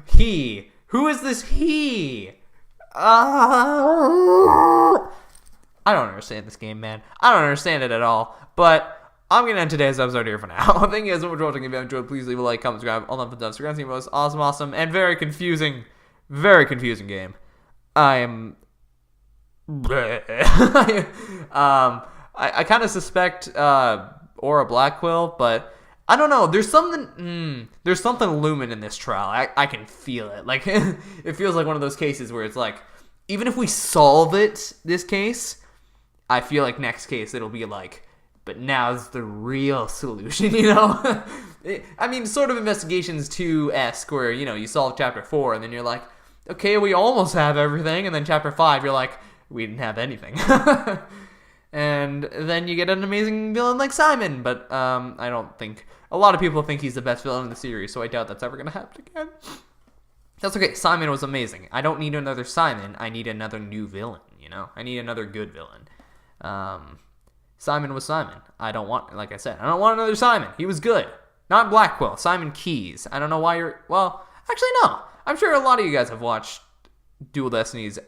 He. Who is this he? I don't understand this game, man. I don't understand it at all. But I'm going to end today's episode here for now. Thank you guys so much for watching. If you enjoyed, please leave a like, comment, subscribe, all that fun stuff. So we're going to see the most awesome, and very confusing game. I am... I kind of suspect Aura Blackquill, but I don't know. There's something looming in this trial. I can feel it. Like, it feels like one of those cases where it's like, even if we solve this case, I feel like next case it'll be like, but now's the real solution, you know? I mean, sort of Investigations 2-esque, where, you know, you solve Chapter 4, and then you're like, okay, we almost have everything, and then Chapter 5, you're like, we didn't have anything. And then you get an amazing villain like Simon, but I don't think... A lot of people think he's the best villain in the series, so I doubt that's ever going to happen again. That's okay. Simon was amazing. I don't need another Simon. I need another new villain, you know? I need another good villain. Simon was Simon. I don't want... Like I said, I don't want another Simon. He was good. Not Blackwell. Simon Keyes. I don't know why you're... Well, actually, no. I'm sure a lot of you guys have watched Dual Destinies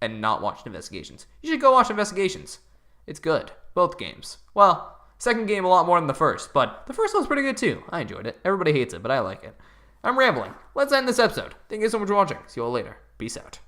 and not watched Investigations. You should go watch Investigations. It's good. Both games. Well, second game a lot more than the first, but the first one's pretty good too. I enjoyed it. Everybody hates it, but I like it. I'm rambling. Let's end this episode. Thank you so much for watching. See you all later. Peace out.